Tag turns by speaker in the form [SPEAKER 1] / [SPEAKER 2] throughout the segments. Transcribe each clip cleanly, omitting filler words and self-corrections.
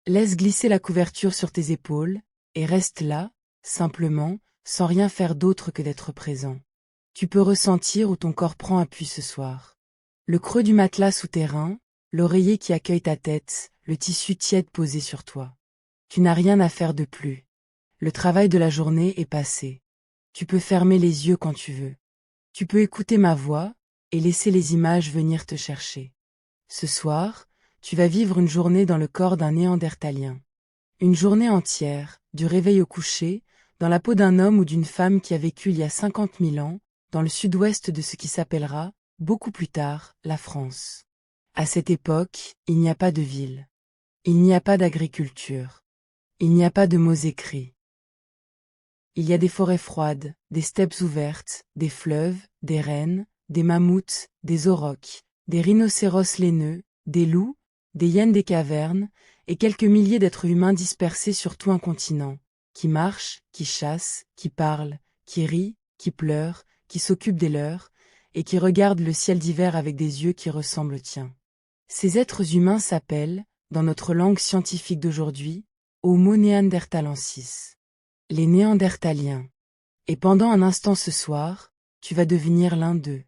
[SPEAKER 1] Laisse glisser la couverture sur tes épaules, et reste là, simplement, sans rien faire d'autre que d'être présent. Tu peux ressentir où ton corps prend appui ce soir. Le creux du matelas sous tes reins, l'oreiller qui accueille ta tête, le tissu tiède posé sur toi. Tu n'as rien à faire de plus. Le travail de la journée est passé. Tu peux fermer les yeux quand tu veux. Tu peux écouter ma voix, et laisser les images venir te chercher. Ce soir, tu vas vivre une journée dans le corps d'un néandertalien. Une journée entière, du réveil au coucher, dans la peau d'un homme ou d'une femme qui a vécu il y a 50 000 ans, dans le sud-ouest de ce qui s'appellera, beaucoup plus tard, la France. À cette époque, il n'y a pas de ville. Il n'y a pas d'agriculture. Il n'y a pas de mots écrits. Il y a des forêts froides, des steppes ouvertes, des fleuves, des rennes, des mammouths, des aurochs, des rhinocéros laineux, des loups, des hyènes des cavernes, et quelques milliers d'êtres humains dispersés sur tout un continent, qui marchent, qui chassent, qui parlent, qui rient, qui pleurent, qui s'occupent des leurs, et qui regardent le ciel d'hiver avec des yeux qui ressemblent aux tiens. Ces êtres humains s'appellent, dans notre langue scientifique d'aujourd'hui, Homo neanderthalensis. Les Néandertaliens. Et pendant un instant ce soir, tu vas devenir l'un d'eux.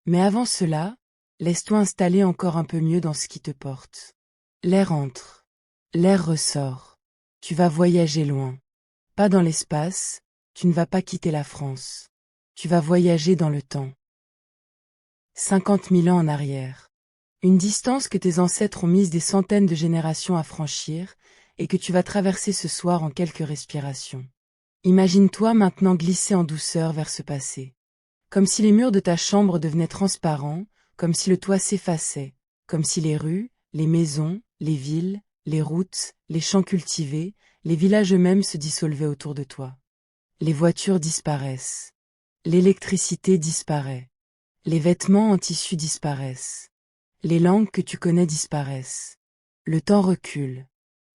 [SPEAKER 1] Mais avant cela, laisse-toi installer encore un peu mieux dans ce qui te porte. L'air entre. L'air ressort. Tu vas voyager loin. Pas dans l'espace, tu ne vas pas quitter la France. Tu vas voyager dans le temps. 50 000 ans en arrière. Une distance que tes ancêtres ont mise des centaines de générations à franchir, et que tu vas traverser ce soir en quelques respirations. Imagine-toi maintenant glisser en douceur vers ce passé. Comme si les murs de ta chambre devenaient transparents, comme si le toit s'effaçait, comme si les rues, les maisons, les villes, les routes, les champs cultivés, les villages eux-mêmes se dissolvaient autour de toi. Les voitures disparaissent. L'électricité disparaît. Les vêtements en tissu disparaissent. Les langues que tu connais disparaissent. Le temps recule.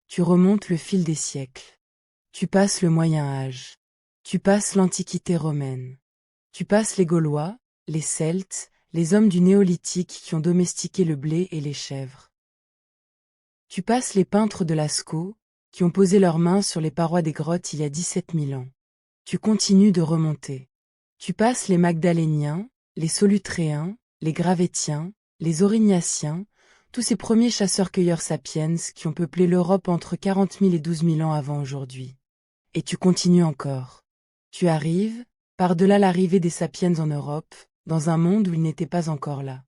[SPEAKER 1] Tu remontes le fil des siècles. Tu passes le Moyen Âge. Tu passes l'Antiquité romaine. Tu passes les Gaulois, les Celtes, les hommes du Néolithique qui ont domestiqué le blé et les chèvres. Tu passes les peintres de Lascaux, qui ont posé leurs mains sur les parois des grottes il y a 17 000 ans. Tu continues de remonter. Tu passes les Magdaléniens, les Solutréens, les Gravettiens, les Aurignaciens, tous ces premiers chasseurs-cueilleurs sapiens qui ont peuplé l'Europe entre 40 000 et 12 000 ans avant aujourd'hui. Et tu continues encore. Tu arrives, par-delà l'arrivée des sapiens en Europe, dans un monde où ils n'étaient pas encore là.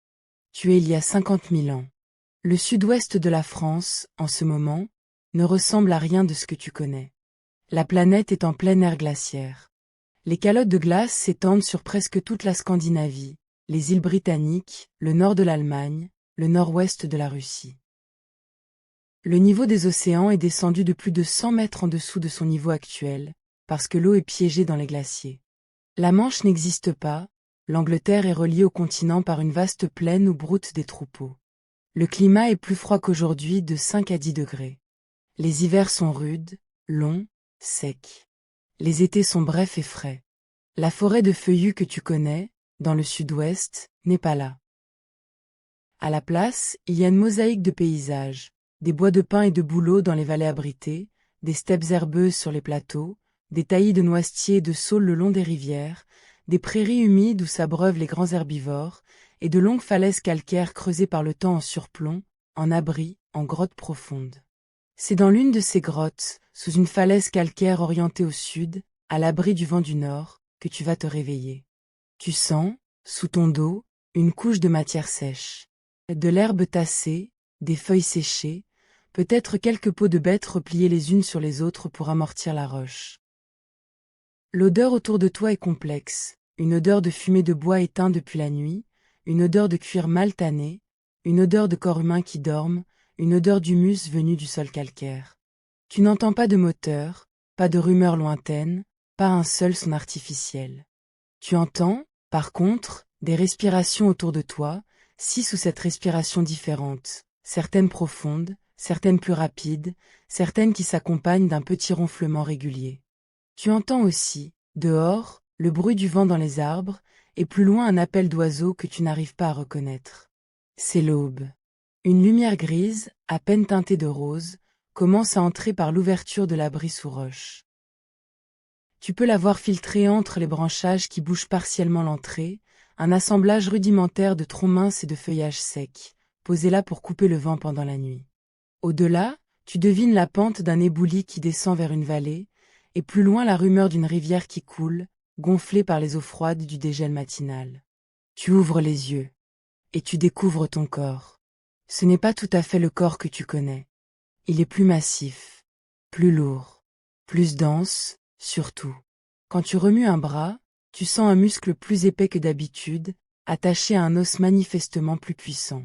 [SPEAKER 1] Tu es il y a 50 000 ans. Le sud-ouest de la France, en ce moment, ne ressemble à rien de ce que tu connais. La planète est en pleine ère glaciaire. Les calottes de glace s'étendent sur presque toute la Scandinavie, les îles britanniques, le nord de l'Allemagne, le nord-ouest de la Russie. Le niveau des océans est descendu de plus de 100 mètres en dessous de son niveau actuel, parce que l'eau est piégée dans les glaciers. La Manche n'existe pas, l'Angleterre est reliée au continent par une vaste plaine où broutent des troupeaux. Le climat est plus froid qu'aujourd'hui de 5 à 10 degrés. Les hivers sont rudes, longs, secs. Les étés sont brefs et frais. La forêt de feuillus que tu connais, dans le sud-ouest, n'est pas là. À la place, il y a une mosaïque de paysages, des bois de pins et de bouleaux dans les vallées abritées, des steppes herbeuses sur les plateaux, des taillis de noisetiers et de saules le long des rivières, des prairies humides où s'abreuvent les grands herbivores, et de longues falaises calcaires creusées par le temps en surplomb, en abri, en grottes profondes. C'est dans l'une de ces grottes, sous une falaise calcaire orientée au sud, à l'abri du vent du nord, que tu vas te réveiller. Tu sens, sous ton dos, une couche de matière sèche. De l'herbe tassée, des feuilles séchées, peut-être quelques peaux de bêtes repliées les unes sur les autres pour amortir la roche. L'odeur autour de toi est complexe, une odeur de fumée de bois éteint depuis la nuit, une odeur de cuir mal tanné, une odeur de corps humain qui dorment, une odeur d'humus venue du sol calcaire. Tu n'entends pas de moteur, pas de rumeur lointaine, pas un seul son artificiel. Tu entends, par contre, des respirations autour de toi, 6 ou 7 respirations différentes, certaines profondes, certaines plus rapides, certaines qui s'accompagnent d'un petit ronflement régulier. Tu entends aussi, dehors, le bruit du vent dans les arbres, et plus loin un appel d'oiseau que tu n'arrives pas à reconnaître. C'est l'aube. Une lumière grise, à peine teintée de rose, commence à entrer par l'ouverture de l'abri sous roche. Tu peux la voir filtrer entre les branchages qui bougent partiellement l'entrée, un assemblage rudimentaire de troncs minces et de feuillages secs, posés là pour couper le vent pendant la nuit. Au-delà, tu devines la pente d'un éboulis qui descend vers une vallée, et plus loin la rumeur d'une rivière qui coule, gonflée par les eaux froides du dégel matinal. Tu ouvres les yeux, et tu découvres ton corps. Ce n'est pas tout à fait le corps que tu connais. Il est plus massif, plus lourd, plus dense, surtout. Quand tu remues un bras, tu sens un muscle plus épais que d'habitude, attaché à un os manifestement plus puissant.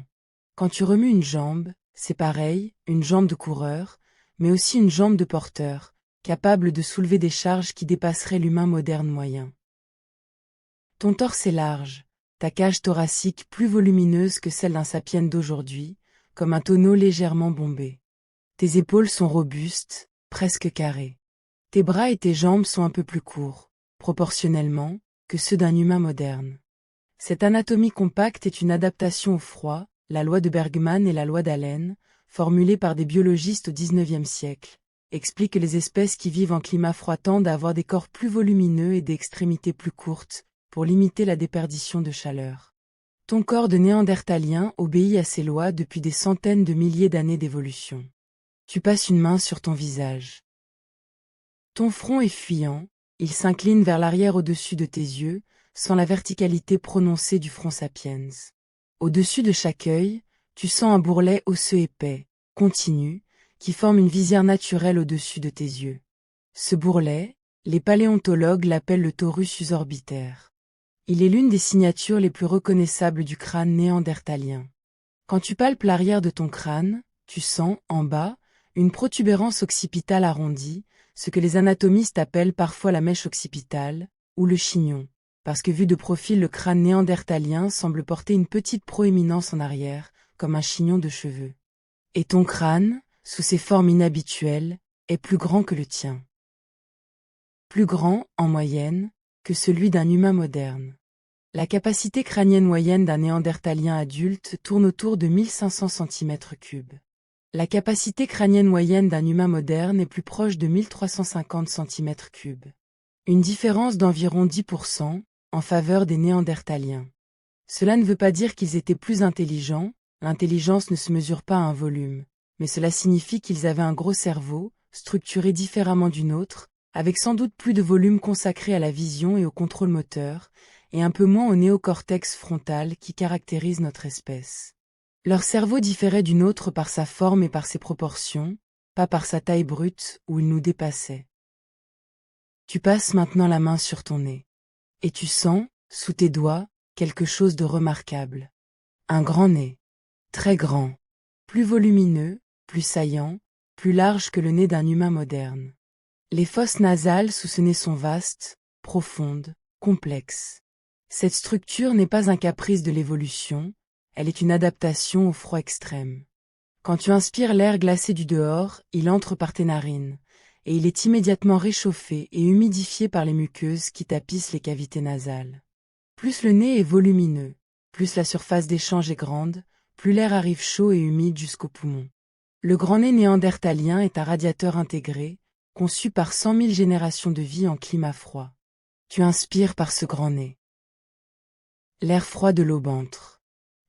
[SPEAKER 1] Quand tu remues une jambe, c'est pareil, une jambe de coureur, mais aussi une jambe de porteur, capable de soulever des charges qui dépasseraient l'humain moderne moyen. Ton torse est large, ta cage thoracique plus volumineuse que celle d'un sapiens d'aujourd'hui, comme un tonneau légèrement bombé. Tes épaules sont robustes, presque carrées. Tes bras et tes jambes sont un peu plus courts, proportionnellement, que ceux d'un humain moderne. Cette anatomie compacte est une adaptation au froid, la loi de Bergman et la loi d'Allen, formulée par des biologistes au XIXe siècle, explique que les espèces qui vivent en climat froid tendent à avoir des corps plus volumineux et des extrémités plus courtes, pour limiter la déperdition de chaleur. Ton corps de néandertalien obéit à ces lois depuis des centaines de milliers d'années d'évolution. Tu passes une main sur ton visage. Ton front est fuyant, il s'incline vers l'arrière au-dessus de tes yeux, sans la verticalité prononcée du front sapiens. Au-dessus de chaque œil, tu sens un bourrelet osseux épais, continu, qui forme une visière naturelle au-dessus de tes yeux. Ce bourrelet, les paléontologues l'appellent le torus usorbitaire. Il est l'une des signatures les plus reconnaissables du crâne néandertalien. Quand tu palpes l'arrière de ton crâne, tu sens, en bas, une protubérance occipitale arrondie, ce que les anatomistes appellent parfois la mèche occipitale, ou le chignon, parce que vu de profil le crâne néandertalien semble porter une petite proéminence en arrière, comme un chignon de cheveux. Et ton crâne, sous ses formes inhabituelles, est plus grand que le tien. Plus grand, en moyenne, que celui d'un humain moderne. La capacité crânienne moyenne d'un néandertalien adulte tourne autour de 1500 cm3. La capacité crânienne moyenne d'un humain moderne est plus proche de 1350 cm3. Une différence d'environ 10% en faveur des néandertaliens. Cela ne veut pas dire qu'ils étaient plus intelligents, l'intelligence ne se mesure pas à un volume, mais cela signifie qu'ils avaient un gros cerveau, structuré différemment du nôtre, avec sans doute plus de volume consacré à la vision et au contrôle moteur, et un peu moins au néocortex frontal qui caractérise notre espèce. Leur cerveau différait du nôtre par sa forme et par ses proportions, pas par sa taille brute où il nous dépassait. Tu passes maintenant la main sur ton nez. Et tu sens, sous tes doigts, quelque chose de remarquable. Un grand nez. Très grand. Plus volumineux, plus saillant, plus large que le nez d'un humain moderne. Les fosses nasales sous ce nez sont vastes, profondes, complexes. Cette structure n'est pas un caprice de l'évolution, elle est une adaptation au froid extrême. Quand tu inspires l'air glacé du dehors, il entre par tes narines, et il est immédiatement réchauffé et humidifié par les muqueuses qui tapissent les cavités nasales. Plus le nez est volumineux, plus la surface d'échange est grande, plus l'air arrive chaud et humide jusqu'aux poumons. Le grand nez néandertalien est un radiateur intégré, conçu par 100 000 générations de vie en climat froid. Tu inspires par ce grand nez. L'air froid de l'aube entre.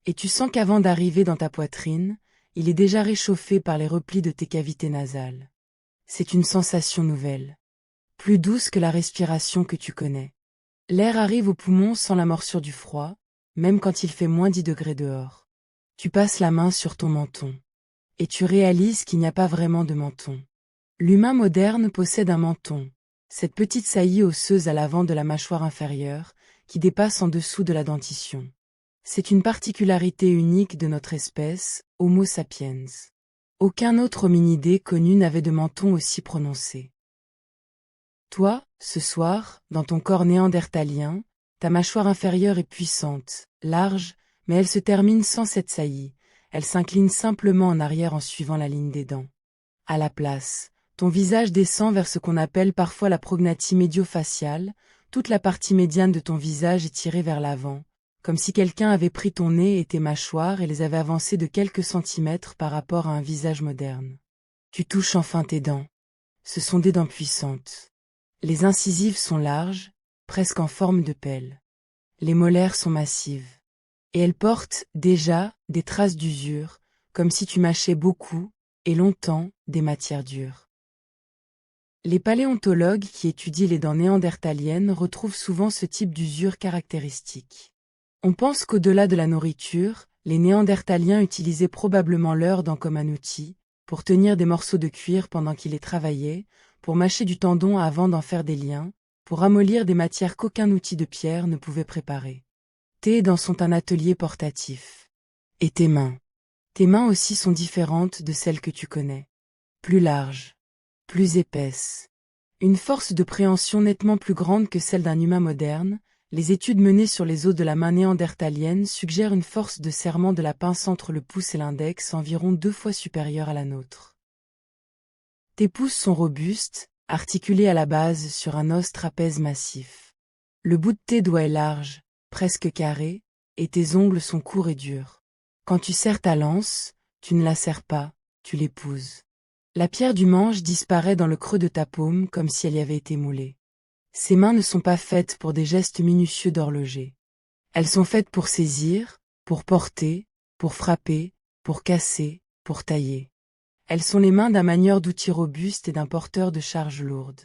[SPEAKER 1] Et tu sens qu'avant d'arriver dans ta poitrine, il est déjà réchauffé par les replis de tes cavités nasales. C'est une sensation nouvelle. Plus douce que la respiration que tu connais. L'air arrive aux poumons sans la morsure du froid, même quand il fait moins 10 degrés dehors. Tu passes la main sur ton menton. Et tu réalises qu'il n'y a pas vraiment de menton. L'humain moderne possède un menton, cette petite saillie osseuse à l'avant de la mâchoire inférieure, qui dépasse en dessous de la dentition. C'est une particularité unique de notre espèce, Homo sapiens. Aucun autre hominidé connu n'avait de menton aussi prononcé. Toi, ce soir, dans ton corps néandertalien, ta mâchoire inférieure est puissante, large, mais elle se termine sans cette saillie, elle s'incline simplement en arrière en suivant la ligne des dents. À la place, ton visage descend vers ce qu'on appelle parfois la prognathie médio-faciale, toute la partie médiane de ton visage est tirée vers l'avant, comme si quelqu'un avait pris ton nez et tes mâchoires et les avait avancées de quelques centimètres par rapport à un visage moderne. Tu touches enfin tes dents. Ce sont des dents puissantes. Les incisives sont larges, presque en forme de pelle. Les molaires sont massives. Et elles portent, déjà, des traces d'usure, comme si tu mâchais beaucoup, et longtemps, des matières dures. Les paléontologues qui étudient les dents néandertaliennes retrouvent souvent ce type d'usure caractéristique. On pense qu'au-delà de la nourriture, les Néandertaliens utilisaient probablement leurs dents comme un outil, pour tenir des morceaux de cuir pendant qu'ils les travaillaient, pour mâcher du tendon avant d'en faire des liens, pour ramollir des matières qu'aucun outil de pierre ne pouvait préparer. Tes dents sont un atelier portatif. Et tes mains. Tes mains aussi sont différentes de celles que tu connais. Plus larges. Plus épaisses. Une force de préhension nettement plus grande que celle d'un humain moderne. Les études menées sur les os de la main néandertalienne suggèrent une force de serrement de la pince entre le pouce et l'index environ 2 fois supérieure à la nôtre. Tes pouces sont robustes, articulés à la base sur un os trapèze massif. Le bout de tes doigts est large, presque carré, et tes ongles sont courts et durs. Quand tu serres ta lance, tu ne la serres pas, tu l'épouses. La pierre du manche disparaît dans le creux de ta paume comme si elle y avait été moulée. Ces mains ne sont pas faites pour des gestes minutieux d'horloger. Elles sont faites pour saisir, pour porter, pour frapper, pour casser, pour tailler. Elles sont les mains d'un manieur d'outils robuste et d'un porteur de charges lourdes.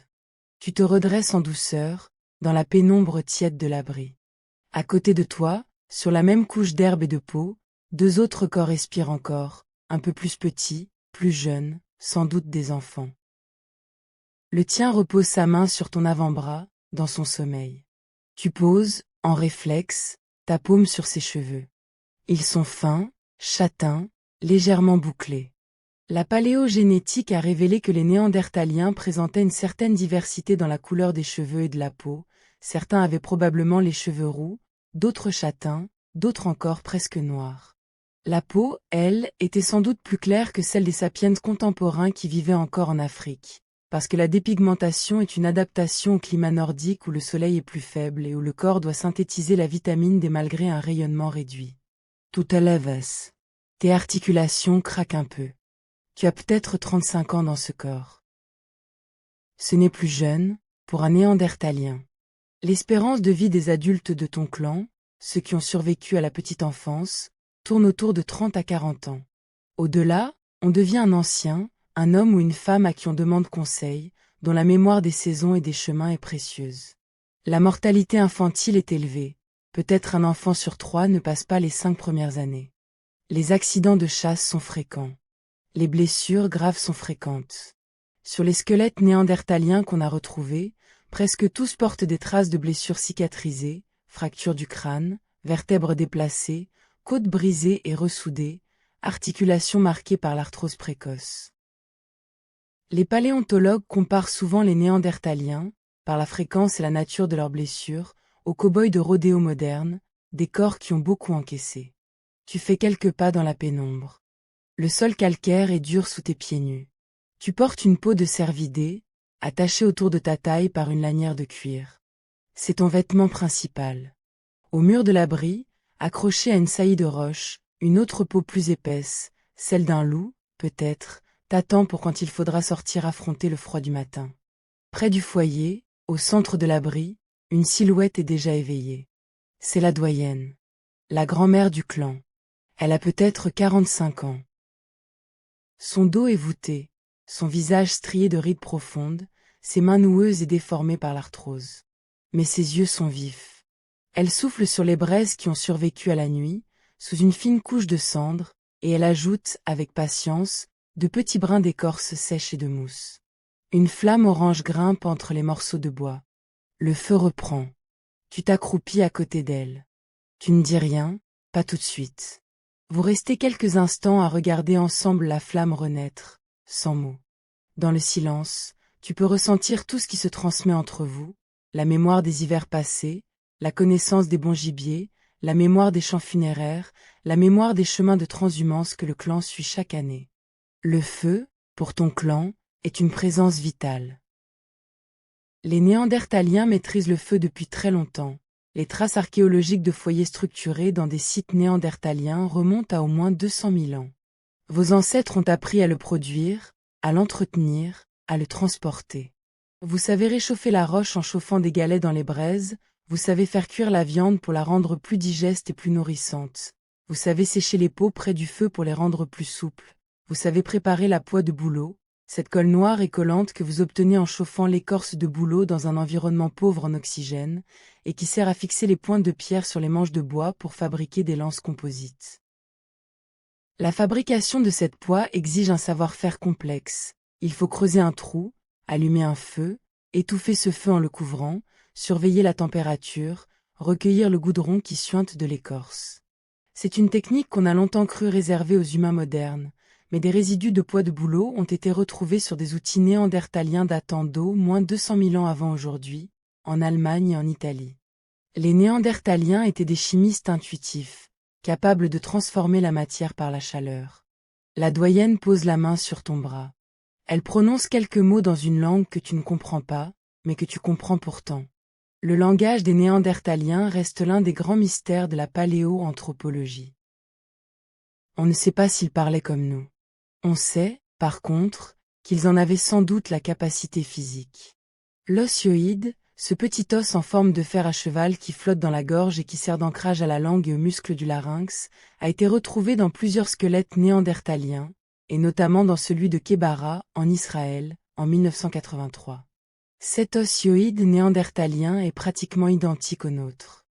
[SPEAKER 1] Tu te redresses en douceur, dans la pénombre tiède de l'abri. À côté de toi, sur la même couche d'herbe et de peau, 2 autres corps respirent encore, un peu plus petits, plus jeunes, sans doute des enfants. Le tien repose sa main sur ton avant-bras, dans son sommeil. Tu poses, en réflexe, ta paume sur ses cheveux. Ils sont fins, châtains, légèrement bouclés. La paléogénétique a révélé que les Néandertaliens présentaient une certaine diversité dans la couleur des cheveux et de la peau. Certains avaient probablement les cheveux roux, d'autres châtains, d'autres encore presque noirs. La peau, elle, était sans doute plus claire que celle des sapiens contemporains qui vivaient encore en Afrique, parce que la dépigmentation est une adaptation au climat nordique où le soleil est plus faible et où le corps doit synthétiser la vitamine D malgré un rayonnement réduit. Tout à l'avance. Tes articulations craquent un peu. Tu as peut-être 35 ans dans ce corps. Ce n'est plus jeune, pour un néandertalien. L'espérance de vie des adultes de ton clan, ceux qui ont survécu à la petite enfance, tourne autour de 30 à 40 ans. Au-delà, on devient un ancien, un homme ou une femme à qui on demande conseil, dont la mémoire des saisons et des chemins est précieuse. La mortalité infantile est élevée, peut-être un enfant sur 3 ne passe pas les 5 premières années. Les accidents de chasse sont fréquents. Les blessures graves sont fréquentes. Sur les squelettes néandertaliens qu'on a retrouvés, presque tous portent des traces de blessures cicatrisées, fractures du crâne, vertèbres déplacées, côtes brisées et ressoudées, articulations marquées par l'arthrose précoce. Les paléontologues comparent souvent les Néandertaliens, par la fréquence et la nature de leurs blessures, aux cow-boys de rodéo modernes, des corps qui ont beaucoup encaissé. Tu fais quelques pas dans la pénombre. Le sol calcaire est dur sous tes pieds nus. Tu portes une peau de cervidé, attachée autour de ta taille par une lanière de cuir. C'est ton vêtement principal. Au mur de l'abri, accrochée à une saillie de roche, une autre peau plus épaisse, celle d'un loup, peut-être, t'attend pour quand il faudra sortir affronter le froid du matin. Près du foyer, au centre de l'abri, une silhouette est déjà éveillée. C'est la doyenne. La grand-mère du clan. Elle a peut-être 45 ans. Son dos est voûté, son visage strié de rides profondes, ses mains noueuses et déformées par l'arthrose. Mais ses yeux sont vifs. Elle souffle sur les braises qui ont survécu à la nuit, sous une fine couche de cendre, et elle ajoute, avec patience, de petits brins d'écorce sèche et de mousse. Une flamme orange grimpe entre les morceaux de bois. Le feu reprend. Tu t'accroupis à côté d'elle. Tu ne dis rien, pas tout de suite. Vous restez quelques instants à regarder ensemble la flamme renaître, sans mots. Dans le silence, tu peux ressentir tout ce qui se transmet entre vous, la mémoire des hivers passés, la connaissance des bons gibiers, la mémoire des champs funéraires, la mémoire des chemins de transhumance que le clan suit chaque année. Le feu, pour ton clan, est une présence vitale. Les Néandertaliens maîtrisent le feu depuis très longtemps. Les traces archéologiques de foyers structurés dans des sites néandertaliens remontent à au moins 200 000 ans. Vos ancêtres ont appris à le produire, à l'entretenir, à le transporter. Vous savez réchauffer la roche en chauffant des galets dans les braises, vous savez faire cuire la viande pour la rendre plus digeste et plus nourrissante. Vous savez sécher les peaux près du feu pour les rendre plus souples. Vous savez préparer la poix de bouleau, cette colle noire et collante que vous obtenez en chauffant l'écorce de bouleau dans un environnement pauvre en oxygène, et qui sert à fixer les pointes de pierre sur les manches de bois pour fabriquer des lances composites. La fabrication de cette poix exige un savoir-faire complexe. Il faut creuser un trou, allumer un feu, étouffer ce feu en le couvrant, surveiller la température, recueillir le goudron qui suinte de l'écorce. C'est une technique qu'on a longtemps cru réservée aux humains modernes, mais des résidus de poix de bouleau ont été retrouvés sur des outils néandertaliens datant d'au moins 200 000 ans avant aujourd'hui, en Allemagne et en Italie. Les néandertaliens étaient des chimistes intuitifs, capables de transformer la matière par la chaleur. La doyenne pose la main sur ton bras. Elle prononce quelques mots dans une langue que tu ne comprends pas, mais que tu comprends pourtant. Le langage des néandertaliens reste l'un des grands mystères de la paléoanthropologie. On ne sait pas s'ils parlaient comme nous. On sait, par contre, qu'ils en avaient sans doute la capacité physique. L'os hyoïde, ce petit os en forme de fer à cheval qui flotte dans la gorge et qui sert d'ancrage à la langue et aux muscles du larynx, a été retrouvé dans plusieurs squelettes néandertaliens, et notamment dans celui de Kebara, en Israël, en 1983. Cet os hyoïde néandertalien est pratiquement identique au nôtre.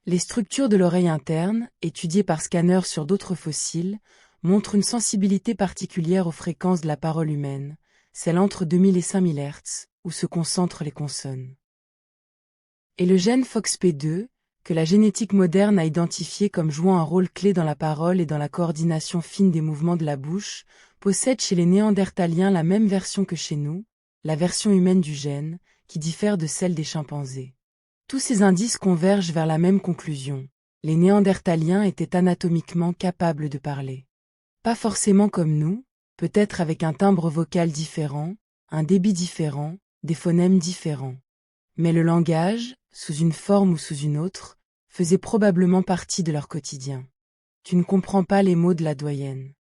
[SPEAKER 1] Les structures de l'oreille interne, étudiées par scanner sur d'autres fossiles, montrent une sensibilité particulière aux fréquences de la parole humaine, celle entre 2000 et 5000 Hz, où se concentrent les consonnes. Et le gène FOXP2, que la génétique moderne a identifié comme jouant un rôle clé dans la parole et dans la coordination fine des mouvements de la bouche, possède chez les néandertaliens la même version que chez nous, la version humaine du gène, qui diffère de celle des chimpanzés. Tous ces indices convergent vers la même conclusion. Les néandertaliens étaient anatomiquement capables de parler. Pas forcément comme nous, peut-être avec un timbre vocal différent, un débit différent, des phonèmes différents. Mais le langage, sous une forme ou sous une autre, faisait probablement partie de leur quotidien. Tu ne comprends pas les mots de la doyenne.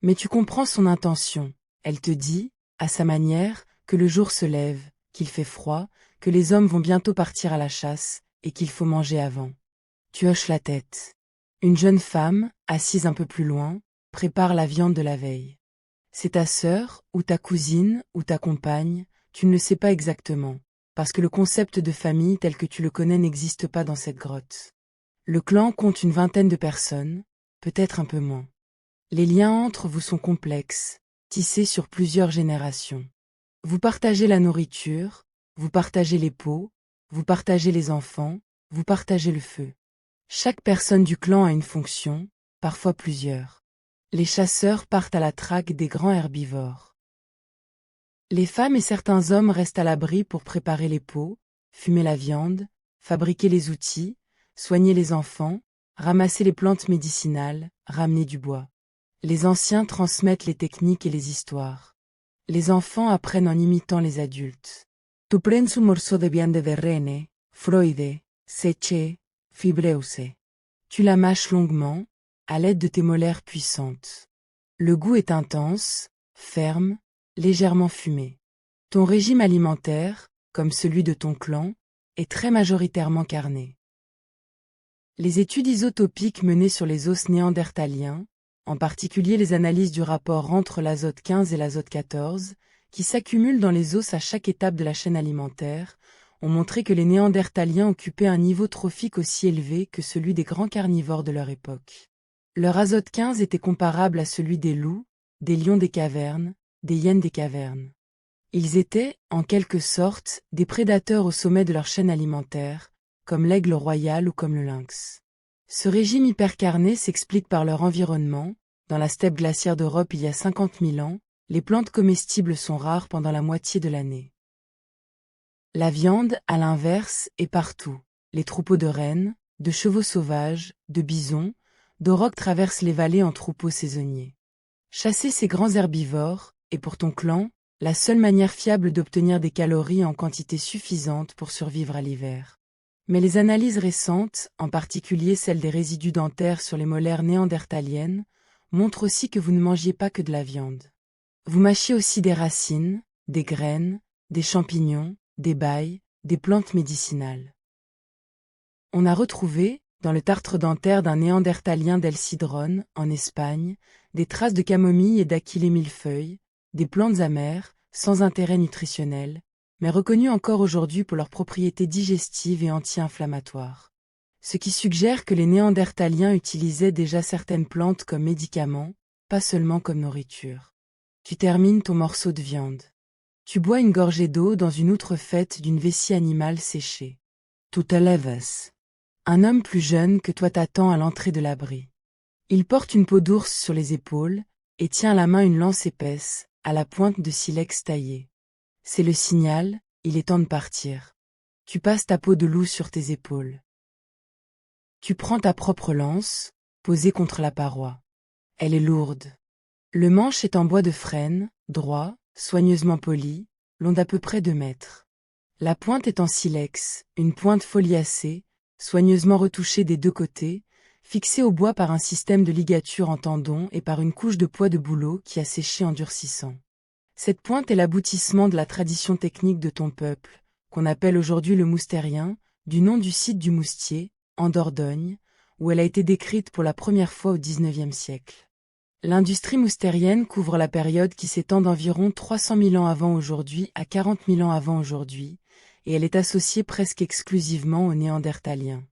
[SPEAKER 1] Mais tu comprends son intention. Elle te dit, à sa manière, que le jour se lève, qu'il fait froid, que les hommes vont bientôt partir à la chasse, et qu'il faut manger avant. Tu hoches la tête. Une jeune femme, assise un peu plus loin, prépare la viande de la veille. C'est ta sœur, ou ta cousine, ou ta compagne, tu ne le sais pas exactement, parce que le concept de famille tel que tu le connais n'existe pas dans cette grotte. Le clan compte une vingtaine de personnes, peut-être un peu moins. Les liens entre vous sont complexes, tissés sur plusieurs générations. Vous partagez la nourriture, vous partagez les peaux, vous partagez les enfants, vous partagez le feu. Chaque personne du clan a une fonction, parfois plusieurs. Les chasseurs partent à la traque des grands herbivores. Les femmes et certains hommes restent à l'abri pour préparer les pots, fumer la viande, fabriquer les outils, soigner les enfants, ramasser les plantes médicinales, ramener du bois. Les anciens transmettent les techniques et les histoires. Les enfants apprennent en imitant les adultes. Tu prends un morceau de viande de renne, froide, séché, fibreuse. Tu la mâches longuement, à l'aide de tes molaires puissantes. Le goût est intense, ferme, légèrement fumé. Ton régime alimentaire, comme celui de ton clan, est très majoritairement carné. Les études isotopiques menées sur les os néandertaliens, en particulier les analyses du rapport entre l'azote 15 et l'azote 14, qui s'accumulent dans les os à chaque étape de la chaîne alimentaire, ont montré que les néandertaliens occupaient un niveau trophique aussi élevé que celui des grands carnivores de leur époque. Leur azote 15 était comparable à celui des loups, des lions des cavernes, des hyènes des cavernes. Ils étaient, en quelque sorte, des prédateurs au sommet de leur chaîne alimentaire, comme l'aigle royal ou comme le lynx. Ce régime hypercarné s'explique par leur environnement. Dans la steppe glaciaire d'Europe il y a 50 000 ans, les plantes comestibles sont rares pendant la moitié de l'année. La viande, à l'inverse, est partout. Les troupeaux de rennes, de chevaux sauvages, de bisons, d'aurochs traversent les vallées en troupeaux saisonniers. Chasser ces grands herbivores, est pour ton clan, la seule manière fiable d'obtenir des calories en quantité suffisante pour survivre à l'hiver. Mais les analyses récentes, en particulier celles des résidus dentaires sur les molaires néandertaliennes, montrent aussi que vous ne mangiez pas que de la viande. Vous mâchiez aussi des racines, des graines, des champignons, des bailles, des plantes médicinales. On a retrouvé, dans le tartre dentaire d'un néandertalien d'Elcidrone, en Espagne, des traces de camomille et d'achillée millefeuille, des plantes amères, sans intérêt nutritionnel, mais reconnues encore aujourd'hui pour leurs propriétés digestives et anti-inflammatoires. Ce qui suggère que les néandertaliens utilisaient déjà certaines plantes comme médicaments, pas seulement comme nourriture. Tu termines ton morceau de viande. Tu bois une gorgée d'eau dans une outre faite d'une vessie animale séchée. Tu te lèves. Un homme plus jeune que toi t'attend à l'entrée de l'abri. Il porte une peau d'ours sur les épaules, et tient à la main une lance épaisse, à la pointe de silex taillée. C'est le signal, il est temps de partir. Tu passes ta peau de loup sur tes épaules. Tu prends ta propre lance, posée contre la paroi. Elle est lourde. Le manche est en bois de frêne, droit, soigneusement poli, long d'à peu près 2 mètres. La pointe est en silex, une pointe foliacée, soigneusement retouchée des 2 côtés, fixée au bois par un système de ligature en tendon et par une couche de pois de bouleau qui a séché en durcissant. Cette pointe est l'aboutissement de la tradition technique de ton peuple, qu'on appelle aujourd'hui le moustérien, du nom du site du Moustier, en Dordogne, où elle a été décrite pour la première fois au XIXe siècle. L'industrie moustérienne couvre la période qui s'étend d'environ 300 000 ans avant aujourd'hui à 40 000 ans avant aujourd'hui, et elle est associée presque exclusivement aux Néandertaliens.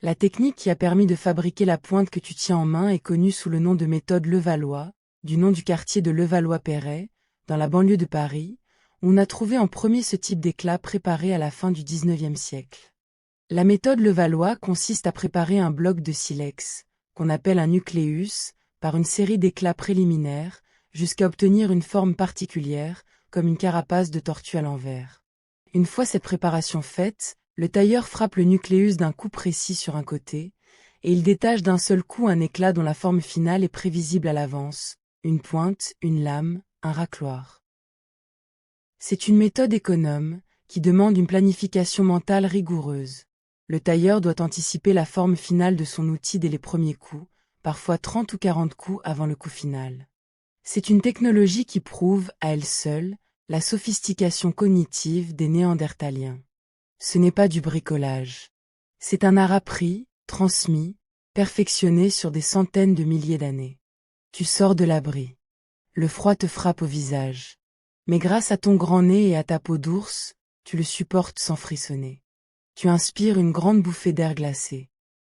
[SPEAKER 1] La technique qui a permis de fabriquer la pointe que tu tiens en main est connue sous le nom de méthode Levallois, du nom du quartier de Levallois-Perret, dans la banlieue de Paris, où on a trouvé en premier ce type d'éclat préparé à la fin du XIXe siècle. La méthode Levallois consiste à préparer un bloc de silex, qu'on appelle un nucléus, par une série d'éclats préliminaires, jusqu'à obtenir une forme particulière, comme une carapace de tortue à l'envers. Une fois cette préparation faite, le tailleur frappe le nucléus d'un coup précis sur un côté, et il détache d'un seul coup un éclat dont la forme finale est prévisible à l'avance, une pointe, une lame, un racloir. C'est une méthode économe, qui demande une planification mentale rigoureuse. Le tailleur doit anticiper la forme finale de son outil dès les premiers coups, parfois 30 ou 40 coups avant le coup final. C'est une technologie qui prouve, à elle seule, la sophistication cognitive des Néandertaliens. Ce n'est pas du bricolage. C'est un art appris, transmis, perfectionné sur des centaines de milliers d'années. Tu sors de l'abri. Le froid te frappe au visage. Mais grâce à ton grand nez et à ta peau d'ours, tu le supportes sans frissonner. Tu inspires une grande bouffée d'air glacé.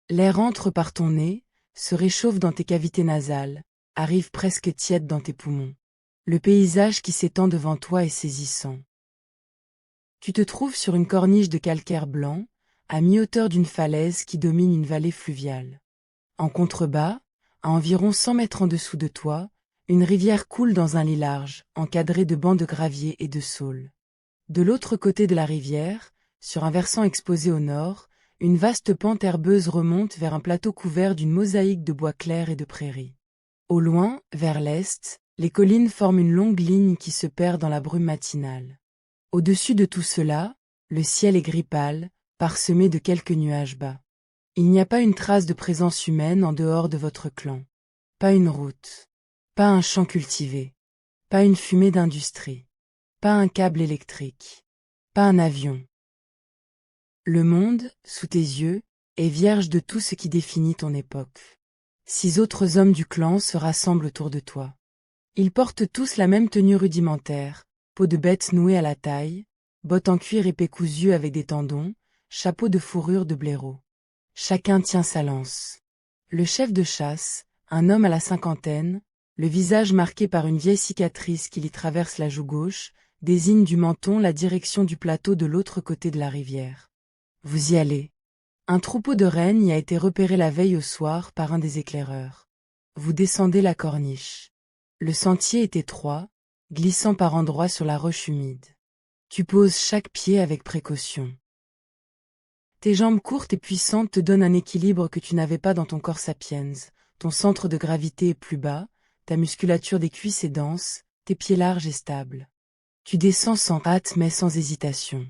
[SPEAKER 1] L'air entre par ton nez, se réchauffe dans tes cavités nasales, arrive presque tiède dans tes poumons. Le paysage qui s'étend devant toi est saisissant. Tu te trouves sur une corniche de calcaire blanc, à mi-hauteur d'une falaise qui domine une vallée fluviale. En contrebas, à environ 100 mètres en dessous de toi, une rivière coule dans un lit large, encadré de bancs de gravier et de saules. De l'autre côté de la rivière, sur un versant exposé au nord, une vaste pente herbeuse remonte vers un plateau couvert d'une mosaïque de bois clairs et de prairies. Au loin, vers l'est, les collines forment une longue ligne qui se perd dans la brume matinale. Au-dessus de tout cela, le ciel est gris pâle, parsemé de quelques nuages bas. Il n'y a pas une trace de présence humaine en dehors de votre clan. Pas une route. Pas un champ cultivé. Pas une fumée d'industrie. Pas un câble électrique. Pas un avion. Le monde, sous tes yeux, est vierge de tout ce qui définit ton époque. 6 autres hommes du clan se rassemblent autour de toi. Ils portent tous la même tenue rudimentaire, peau de bête nouée à la taille, bottes en cuir épais cousues avec des tendons, chapeau de fourrure de blaireau. Chacun tient sa lance. Le chef de chasse, un homme à la cinquantaine, le visage marqué par une vieille cicatrice qui lui traverse la joue gauche, désigne du menton la direction du plateau de l'autre côté de la rivière. Vous y allez. Un troupeau de rennes y a été repéré la veille au soir par un des éclaireurs. Vous descendez la corniche. Le sentier est étroit, glissant par endroits sur la roche humide. Tu poses chaque pied avec précaution. Tes jambes courtes et puissantes te donnent un équilibre que tu n'avais pas dans ton corps sapiens, ton centre de gravité est plus bas, ta musculature des cuisses est dense, tes pieds larges et stables. Tu descends sans hâte mais sans hésitation.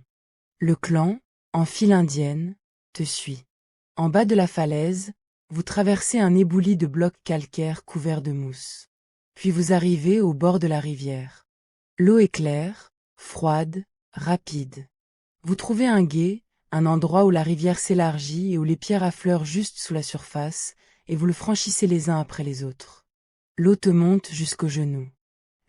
[SPEAKER 1] Le clan, en file indienne, te suit. En bas de la falaise, vous traversez un éboulis de blocs calcaires couverts de mousse. Puis vous arrivez au bord de la rivière. L'eau est claire, froide, rapide. Vous trouvez un gué, un endroit où la rivière s'élargit et où les pierres affleurent juste sous la surface, et vous le franchissez les uns après les autres. L'eau te monte jusqu'aux genoux.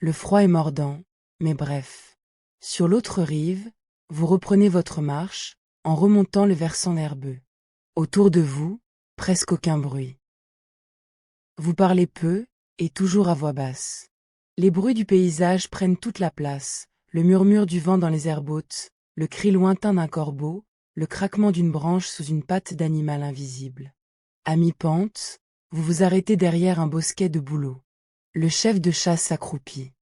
[SPEAKER 1] Le froid est mordant, mais bref. Sur l'autre rive, vous reprenez votre marche, en remontant le versant herbeux. Autour de vous, presque aucun bruit. Vous parlez peu, et toujours à voix basse. Les bruits du paysage prennent toute la place, le murmure du vent dans les herbes hautes, le cri lointain d'un corbeau, le craquement d'une branche sous une patte d'animal invisible. À mi-pente, vous vous arrêtez derrière un bosquet de bouleaux. Le chef de chasse s'accroupit.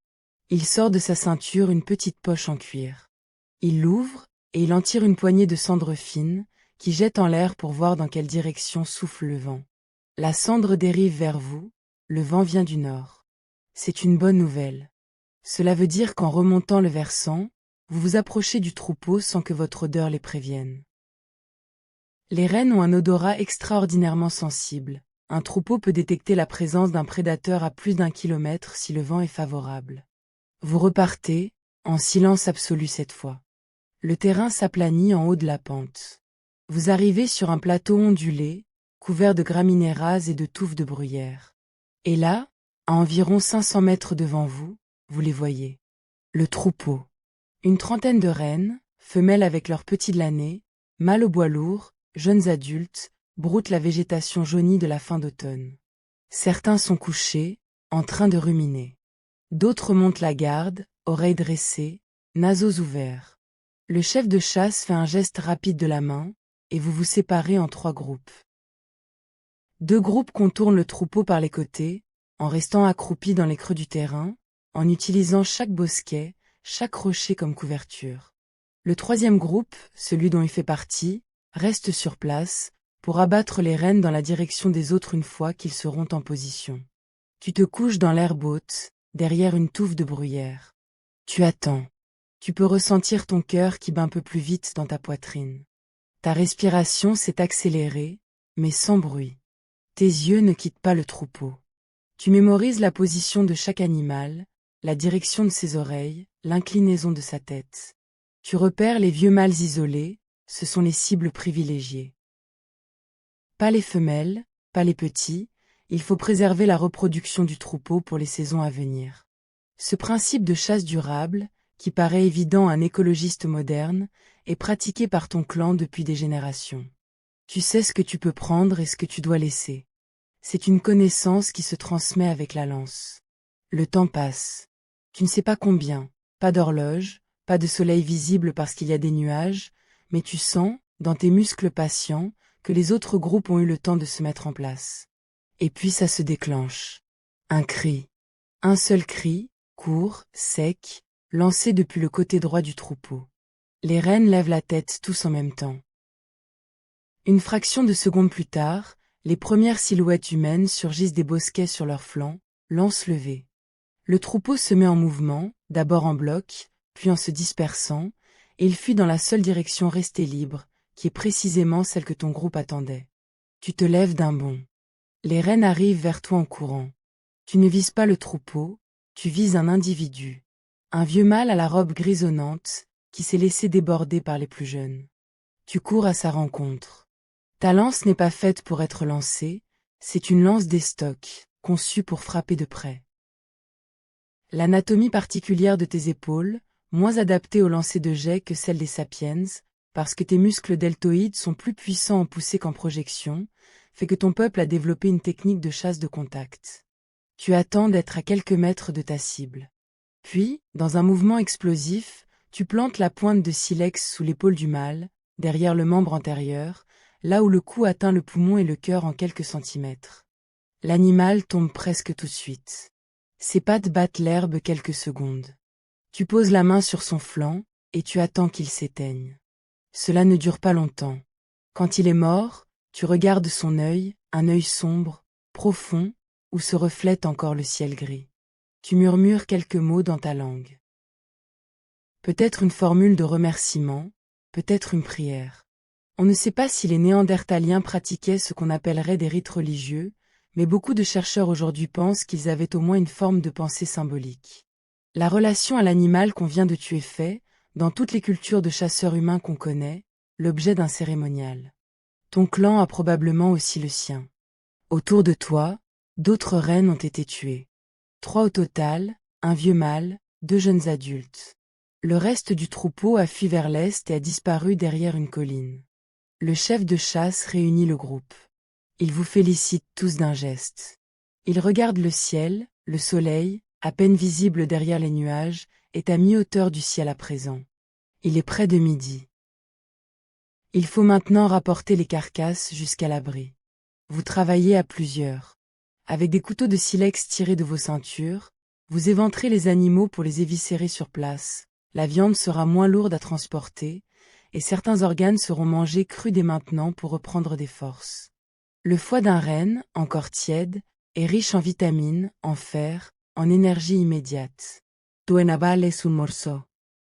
[SPEAKER 1] Il sort de sa ceinture une petite poche en cuir. Il l'ouvre, et il en tire une poignée de cendre fine, qui jette en l'air pour voir dans quelle direction souffle le vent. La cendre dérive vers vous, le vent vient du nord. C'est une bonne nouvelle. Cela veut dire qu'en remontant le versant, vous vous approchez du troupeau sans que votre odeur les prévienne. Les rennes ont un odorat extraordinairement sensible. Un troupeau peut détecter la présence d'un prédateur à plus d'1 kilomètre si le vent est favorable. Vous repartez, en silence absolu cette fois. Le terrain s'aplanit en haut de la pente. Vous arrivez sur un plateau ondulé, couvert de graminées rases et de touffes de bruyère. Et là, à environ 500 mètres devant vous, vous les voyez. Le troupeau. Une trentaine de rennes, femelles avec leurs petits de l'année, mâles au bois lourd, jeunes adultes, broutent la végétation jaunie de la fin d'automne. Certains sont couchés, en train de ruminer. D'autres montent la garde, oreilles dressées, naseaux ouverts. Le chef de chasse fait un geste rapide de la main, et vous vous séparez en 3 groupes. 2 groupes contournent le troupeau par les côtés, en restant accroupis dans les creux du terrain, en utilisant chaque bosquet, chaque rocher comme couverture. Le 3e groupe, celui dont il fait partie, reste sur place, pour abattre les rennes dans la direction des autres une fois qu'ils seront en position. Tu te couches dans l'herbe haute, derrière une touffe de bruyère. Tu attends. Tu peux ressentir ton cœur qui bat un peu plus vite dans ta poitrine. Ta respiration s'est accélérée, mais sans bruit. Tes yeux ne quittent pas le troupeau. Tu mémorises la position de chaque animal, la direction de ses oreilles, l'inclinaison de sa tête. Tu repères les vieux mâles isolés, ce sont les cibles privilégiées. Pas les femelles, pas les petits, il faut préserver la reproduction du troupeau pour les saisons à venir. Ce principe de chasse durable, qui paraît évident à un écologiste moderne, est pratiqué par ton clan depuis des générations. Tu sais ce que tu peux prendre et ce que tu dois laisser. C'est une connaissance qui se transmet avec la lance. Le temps passe. Tu ne sais pas combien, pas d'horloge, pas de soleil visible parce qu'il y a des nuages, mais tu sens, dans tes muscles patients, que les autres groupes ont eu le temps de se mettre en place. Et puis ça se déclenche. Un cri. Un seul cri, court, sec, lancé depuis le côté droit du troupeau. Les rennes lèvent la tête tous en même temps. Une fraction de seconde plus tard, les premières silhouettes humaines surgissent des bosquets sur leurs flancs, lances levées. Le troupeau se met en mouvement, d'abord en bloc, puis en se dispersant, et il fuit dans la seule direction restée libre, qui est précisément celle que ton groupe attendait. Tu te lèves d'un bond. Les rennes arrivent vers toi en courant. Tu ne vises pas le troupeau, tu vises un individu. Un vieux mâle à la robe grisonnante, qui s'est laissé déborder par les plus jeunes. Tu cours à sa rencontre. Ta lance n'est pas faite pour être lancée, c'est une lance d'estoc, conçue pour frapper de près. L'anatomie particulière de tes épaules, moins adaptée au lancer de jet que celle des sapiens, parce que tes muscles deltoïdes sont plus puissants en poussée qu'en projection, fait que ton peuple a développé une technique de chasse de contact. Tu attends d'être à quelques mètres de ta cible. Puis, dans un mouvement explosif, tu plantes la pointe de silex sous l'épaule du mâle, derrière le membre antérieur, là où le coup atteint le poumon et le cœur en quelques centimètres. L'animal tombe presque tout de suite. Ses pattes battent l'herbe quelques secondes. Tu poses la main sur son flanc, et tu attends qu'il s'éteigne. Cela ne dure pas longtemps. Quand il est mort, tu regardes son œil, un œil sombre, profond, où se reflète encore le ciel gris. Tu murmures quelques mots dans ta langue. Peut-être une formule de remerciement, peut-être une prière. On ne sait pas si les Néandertaliens pratiquaient ce qu'on appellerait des rites religieux, mais beaucoup de chercheurs aujourd'hui pensent qu'ils avaient au moins une forme de pensée symbolique. La relation à l'animal qu'on vient de tuer fait, dans toutes les cultures de chasseurs humains qu'on connaît, l'objet d'un cérémonial. Ton clan a probablement aussi le sien. Autour de toi, d'autres reines ont été tuées. 3 au total, un vieux mâle, 2 jeunes adultes. Le reste du troupeau a fui vers l'est et a disparu derrière une colline. Le chef de chasse réunit le groupe. Il vous félicite tous d'un geste. Il regarde le ciel, le soleil, à peine visible derrière les nuages, est à mi-hauteur du ciel à présent. Il est près de midi. Il faut maintenant rapporter les carcasses jusqu'à l'abri. Vous travaillez à plusieurs. Avec des couteaux de silex tirés de vos ceintures, vous éventrez les animaux pour les éviscérer sur place. La viande sera moins lourde à transporter, et certains organes seront mangés crus dès maintenant pour reprendre des forces. Le foie d'un renne, encore tiède, est riche en vitamines, en fer, en énergie immédiate. Tu enavales un morceau.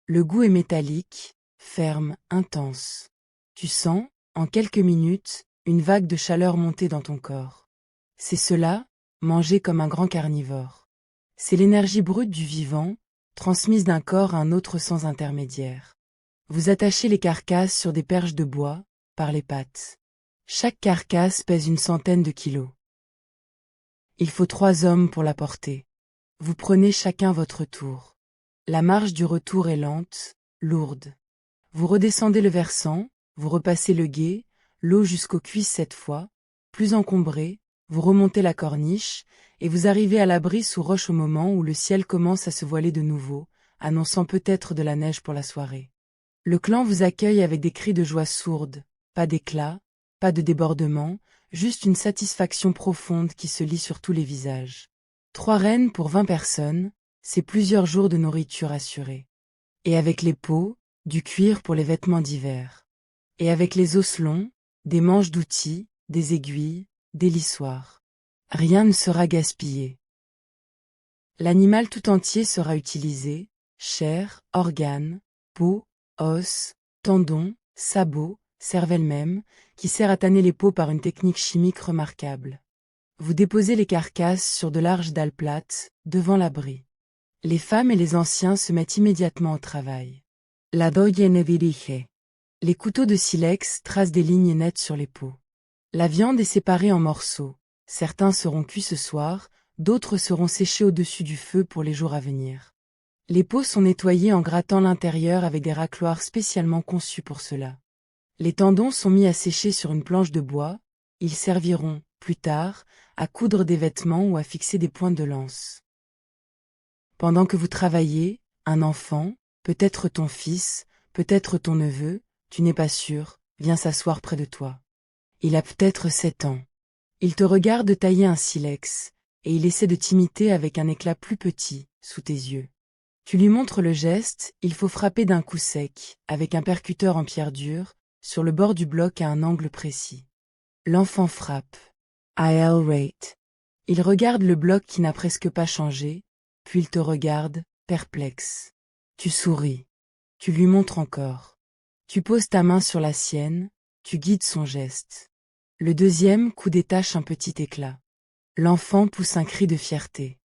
[SPEAKER 1] Le goût est métallique, ferme, intense. Tu sens, en quelques minutes, une vague de chaleur monter dans ton corps. C'est cela, manger comme un grand carnivore. C'est l'énergie brute du vivant, transmise d'un corps à un autre sans intermédiaire. Vous attachez les carcasses sur des perches de bois, par les pattes. Chaque carcasse pèse une centaine de kilos. Il faut 3 hommes pour la porter. Vous prenez chacun votre tour. La marche du retour est lente, lourde. Vous redescendez le versant, vous repassez le gué, l'eau jusqu'aux cuisses cette fois, plus encombré, vous remontez la corniche, et vous arrivez à l'abri sous roche au moment où le ciel commence à se voiler de nouveau, annonçant peut-être de la neige pour la soirée. Le clan vous accueille avec des cris de joie sourdes, pas d'éclat, pas de débordement, juste une satisfaction profonde qui se lit sur tous les visages. 3 rennes pour 20 personnes, c'est plusieurs jours de nourriture assurée. Et avec les peaux, du cuir pour les vêtements d'hiver. Et avec les os longs, des manches d'outils, des aiguilles, des lissoirs. Rien ne sera gaspillé. L'animal tout entier sera utilisé, chair, organes, peau, os, tendons, sabots, cervelle même, qui sert à tanner les peaux par une technique chimique remarquable. Vous déposez les carcasses sur de larges dalles plates, devant l'abri. Les femmes et les anciens se mettent immédiatement au travail. La doyenne dirige. Les couteaux de silex tracent des lignes nettes sur les peaux. La viande est séparée en morceaux. Certains seront cuits ce soir, d'autres seront séchés au-dessus du feu pour les jours à venir. Les peaux sont nettoyées en grattant l'intérieur avec des racloirs spécialement conçus pour cela. Les tendons sont mis à sécher sur une planche de bois, ils serviront, plus tard, à coudre des vêtements ou à fixer des pointes de lance. Pendant que vous travaillez, un enfant, peut-être ton fils, peut-être ton neveu, tu n'es pas sûr, vient s'asseoir près de toi. Il a peut-être 7 ans. Il te regarde tailler un silex, et il essaie de t'imiter avec un éclat plus petit, sous tes yeux. Tu lui montres le geste, il faut frapper d'un coup sec, avec un percuteur en pierre dure, sur le bord du bloc à un angle précis. L'enfant frappe. I'll rate. Il regarde le bloc qui n'a presque pas changé, puis il te regarde, perplexe. Tu souris. Tu lui montres encore. Tu poses ta main sur la sienne, tu guides son geste. Le deuxième coup détache un petit éclat. L'enfant pousse un cri de fierté.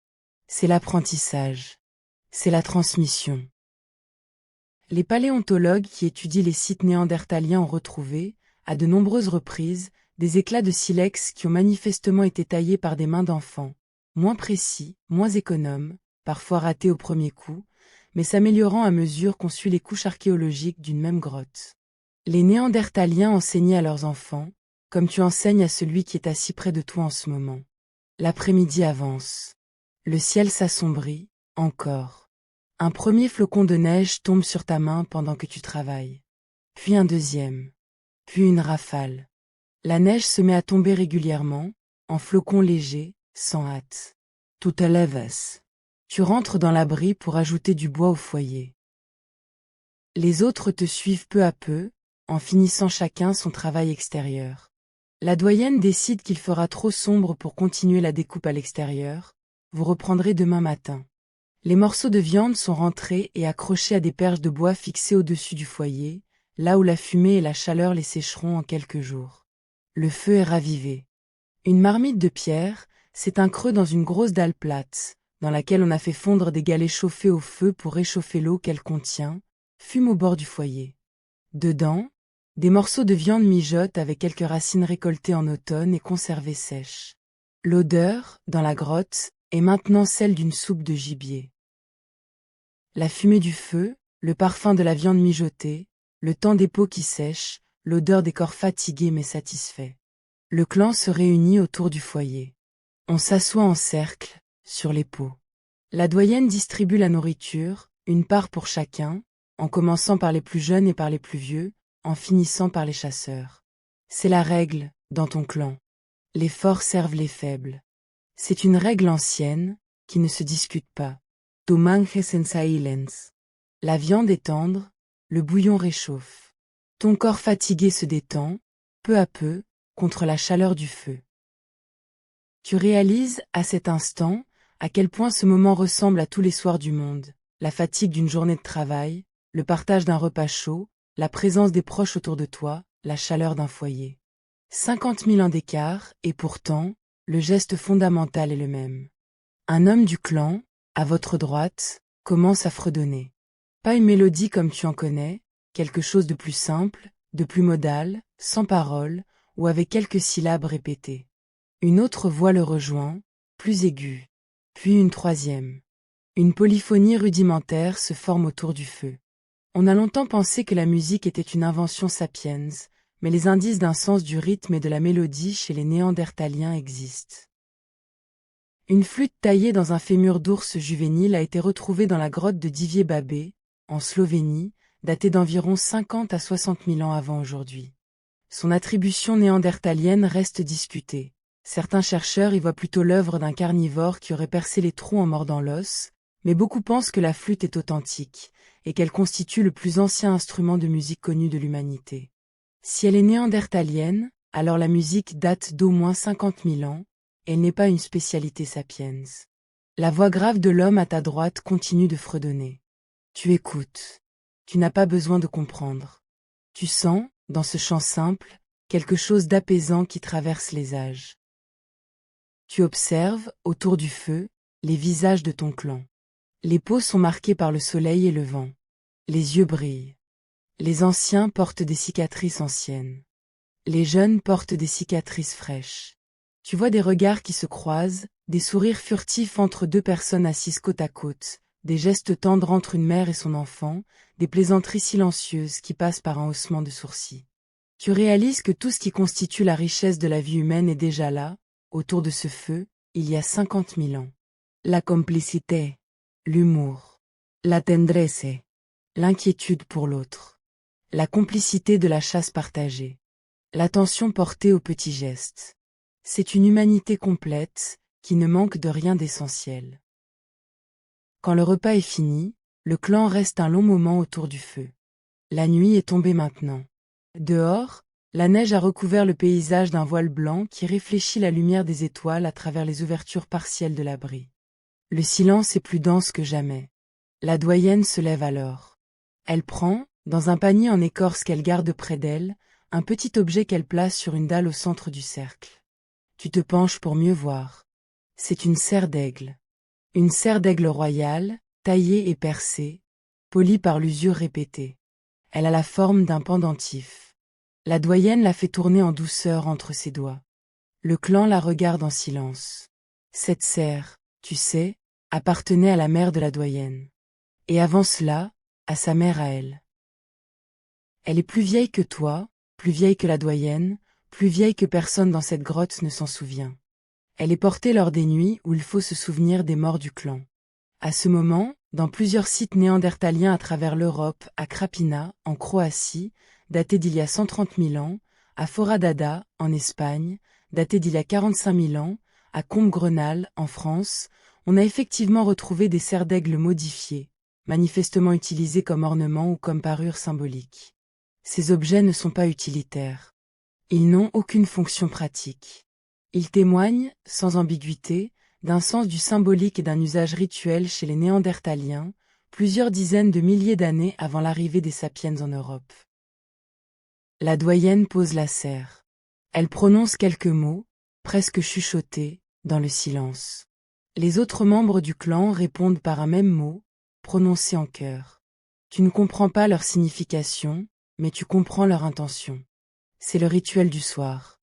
[SPEAKER 1] C'est l'apprentissage. C'est la transmission. Les paléontologues qui étudient les sites néandertaliens ont retrouvé, à de nombreuses reprises, des éclats de silex qui ont manifestement été taillés par des mains d'enfants, moins précis, moins économes, parfois ratés au premier coup, mais s'améliorant à mesure qu'on suit les couches archéologiques d'une même grotte. Les Néandertaliens enseignaient à leurs enfants, comme tu enseignes à celui qui est assis près de toi en ce moment. L'après-midi avance. Le ciel s'assombrit, encore. Un premier flocon de neige tombe sur ta main pendant que tu travailles. Puis un deuxième. Puis une rafale. La neige se met à tomber régulièrement, en flocons légers, sans hâte. Tu te lèves. Tu rentres dans l'abri pour ajouter du bois au foyer. Les autres te suivent peu à peu, en finissant chacun son travail extérieur. La doyenne décide qu'il fera trop sombre pour continuer la découpe à l'extérieur. Vous reprendrez demain matin. Les morceaux de viande sont rentrés et accrochés à des perches de bois fixées au-dessus du foyer, là où la fumée et la chaleur les sécheront en quelques jours. Le feu est ravivé. Une marmite de pierre, c'est un creux dans une grosse dalle plate, dans laquelle on a fait fondre des galets chauffés au feu pour réchauffer l'eau qu'elle contient, fume au bord du foyer. Dedans, des morceaux de viande mijotent avec quelques racines récoltées en automne et conservées sèches. L'odeur, dans la grotte, est maintenant celle d'une soupe de gibier. La fumée du feu, le parfum de la viande mijotée, le temps des peaux qui sèchent, l'odeur des corps fatigués mais satisfaits. Le clan se réunit autour du foyer. On s'assoit en cercle, sur les pots. La doyenne distribue la nourriture, une part pour chacun, en commençant par les plus jeunes et par les plus vieux, en finissant par les chasseurs. C'est la règle, dans ton clan. Les forts servent les faibles. C'est une règle ancienne, qui ne se discute pas. Tu manges en silence. La viande est tendre, le bouillon réchauffe. Ton corps fatigué se détend, peu à peu, contre la chaleur du feu. Tu réalises, à cet instant, à quel point ce moment ressemble à tous les soirs du monde, la fatigue d'une journée de travail, le partage d'un repas chaud, la présence des proches autour de toi, la chaleur d'un foyer. 50 000 ans d'écart, et pourtant, le geste fondamental est le même. Un homme du clan, à votre droite, commence à fredonner. Pas une mélodie comme tu en connais, quelque chose de plus simple, de plus modal, sans parole, ou avec quelques syllabes répétées. Une autre voix le rejoint, plus aiguë. Puis une troisième. Une polyphonie rudimentaire se forme autour du feu. On a longtemps pensé que la musique était une invention sapiens, mais les indices d'un sens du rythme et de la mélodie chez les Néandertaliens existent. Une flûte taillée dans un fémur d'ours juvénile a été retrouvée dans la grotte de Divie Babé, en Slovénie, datée d'environ 50 à 60 000 ans avant aujourd'hui. Son attribution néandertalienne reste discutée. Certains chercheurs y voient plutôt l'œuvre d'un carnivore qui aurait percé les trous en mordant l'os, mais beaucoup pensent que la flûte est authentique, et qu'elle constitue le plus ancien instrument de musique connu de l'humanité. Si elle est néandertalienne, alors la musique date d'au moins 50 000 ans, et elle n'est pas une spécialité sapiens. La voix grave de l'homme à ta droite continue de fredonner. Tu écoutes. Tu n'as pas besoin de comprendre. Tu sens, dans ce chant simple, quelque chose d'apaisant qui traverse les âges. Tu observes, autour du feu, les visages de ton clan. Les peaux sont marquées par le soleil et le vent. Les yeux brillent. Les anciens portent des cicatrices anciennes. Les jeunes portent des cicatrices fraîches. Tu vois des regards qui se croisent, des sourires furtifs entre deux personnes assises côte à côte, des gestes tendres entre une mère et son enfant, des plaisanteries silencieuses qui passent par un haussement de sourcils. Tu réalises que tout ce qui constitue la richesse de la vie humaine est déjà là, autour de ce feu, il y a 50 000 ans. La complicité, l'humour, la tendresse, l'inquiétude pour l'autre, la complicité de la chasse partagée, l'attention portée aux petits gestes. C'est une humanité complète, qui ne manque de rien d'essentiel. Quand le repas est fini, le clan reste un long moment autour du feu. La nuit est tombée maintenant. Dehors, la neige a recouvert le paysage d'un voile blanc qui réfléchit la lumière des étoiles à travers les ouvertures partielles de l'abri. Le silence est plus dense que jamais. La doyenne se lève alors. Elle prend, dans un panier en écorce qu'elle garde près d'elle, un petit objet qu'elle place sur une dalle au centre du cercle. Tu te penches pour mieux voir. C'est une serre d'aigle. Une serre d'aigle royale, taillée et percée, polie par l'usure répétée. Elle a la forme d'un pendentif. La doyenne la fait tourner en douceur entre ses doigts. Le clan la regarde en silence. Cette serre, tu sais, appartenait à la mère de la doyenne. Et avant cela, à sa mère à elle. Elle est plus vieille que toi, plus vieille que la doyenne, plus vieille que personne dans cette grotte ne s'en souvient. Elle est portée lors des nuits où il faut se souvenir des morts du clan. À ce moment, dans plusieurs sites néandertaliens à travers l'Europe, à Krapina, en Croatie, daté d'il y a 130 000 ans, à Foradada, en Espagne, daté d'il y a 45 000 ans, à Combe-Grenal, en France, on a effectivement retrouvé des serres d'aigle modifiées, manifestement utilisées comme ornement ou comme parure symbolique. Ces objets ne sont pas utilitaires. Ils n'ont aucune fonction pratique. Ils témoignent, sans ambiguïté, d'un sens du symbolique et d'un usage rituel chez les Néandertaliens, plusieurs dizaines de milliers d'années avant l'arrivée des sapiens en Europe. La doyenne pose la serre. Elle prononce quelques mots, presque chuchotés, dans le silence. Les autres membres du clan répondent par un même mot, prononcé en chœur. Tu ne comprends pas leur signification, mais tu comprends leur intention. C'est le rituel du soir.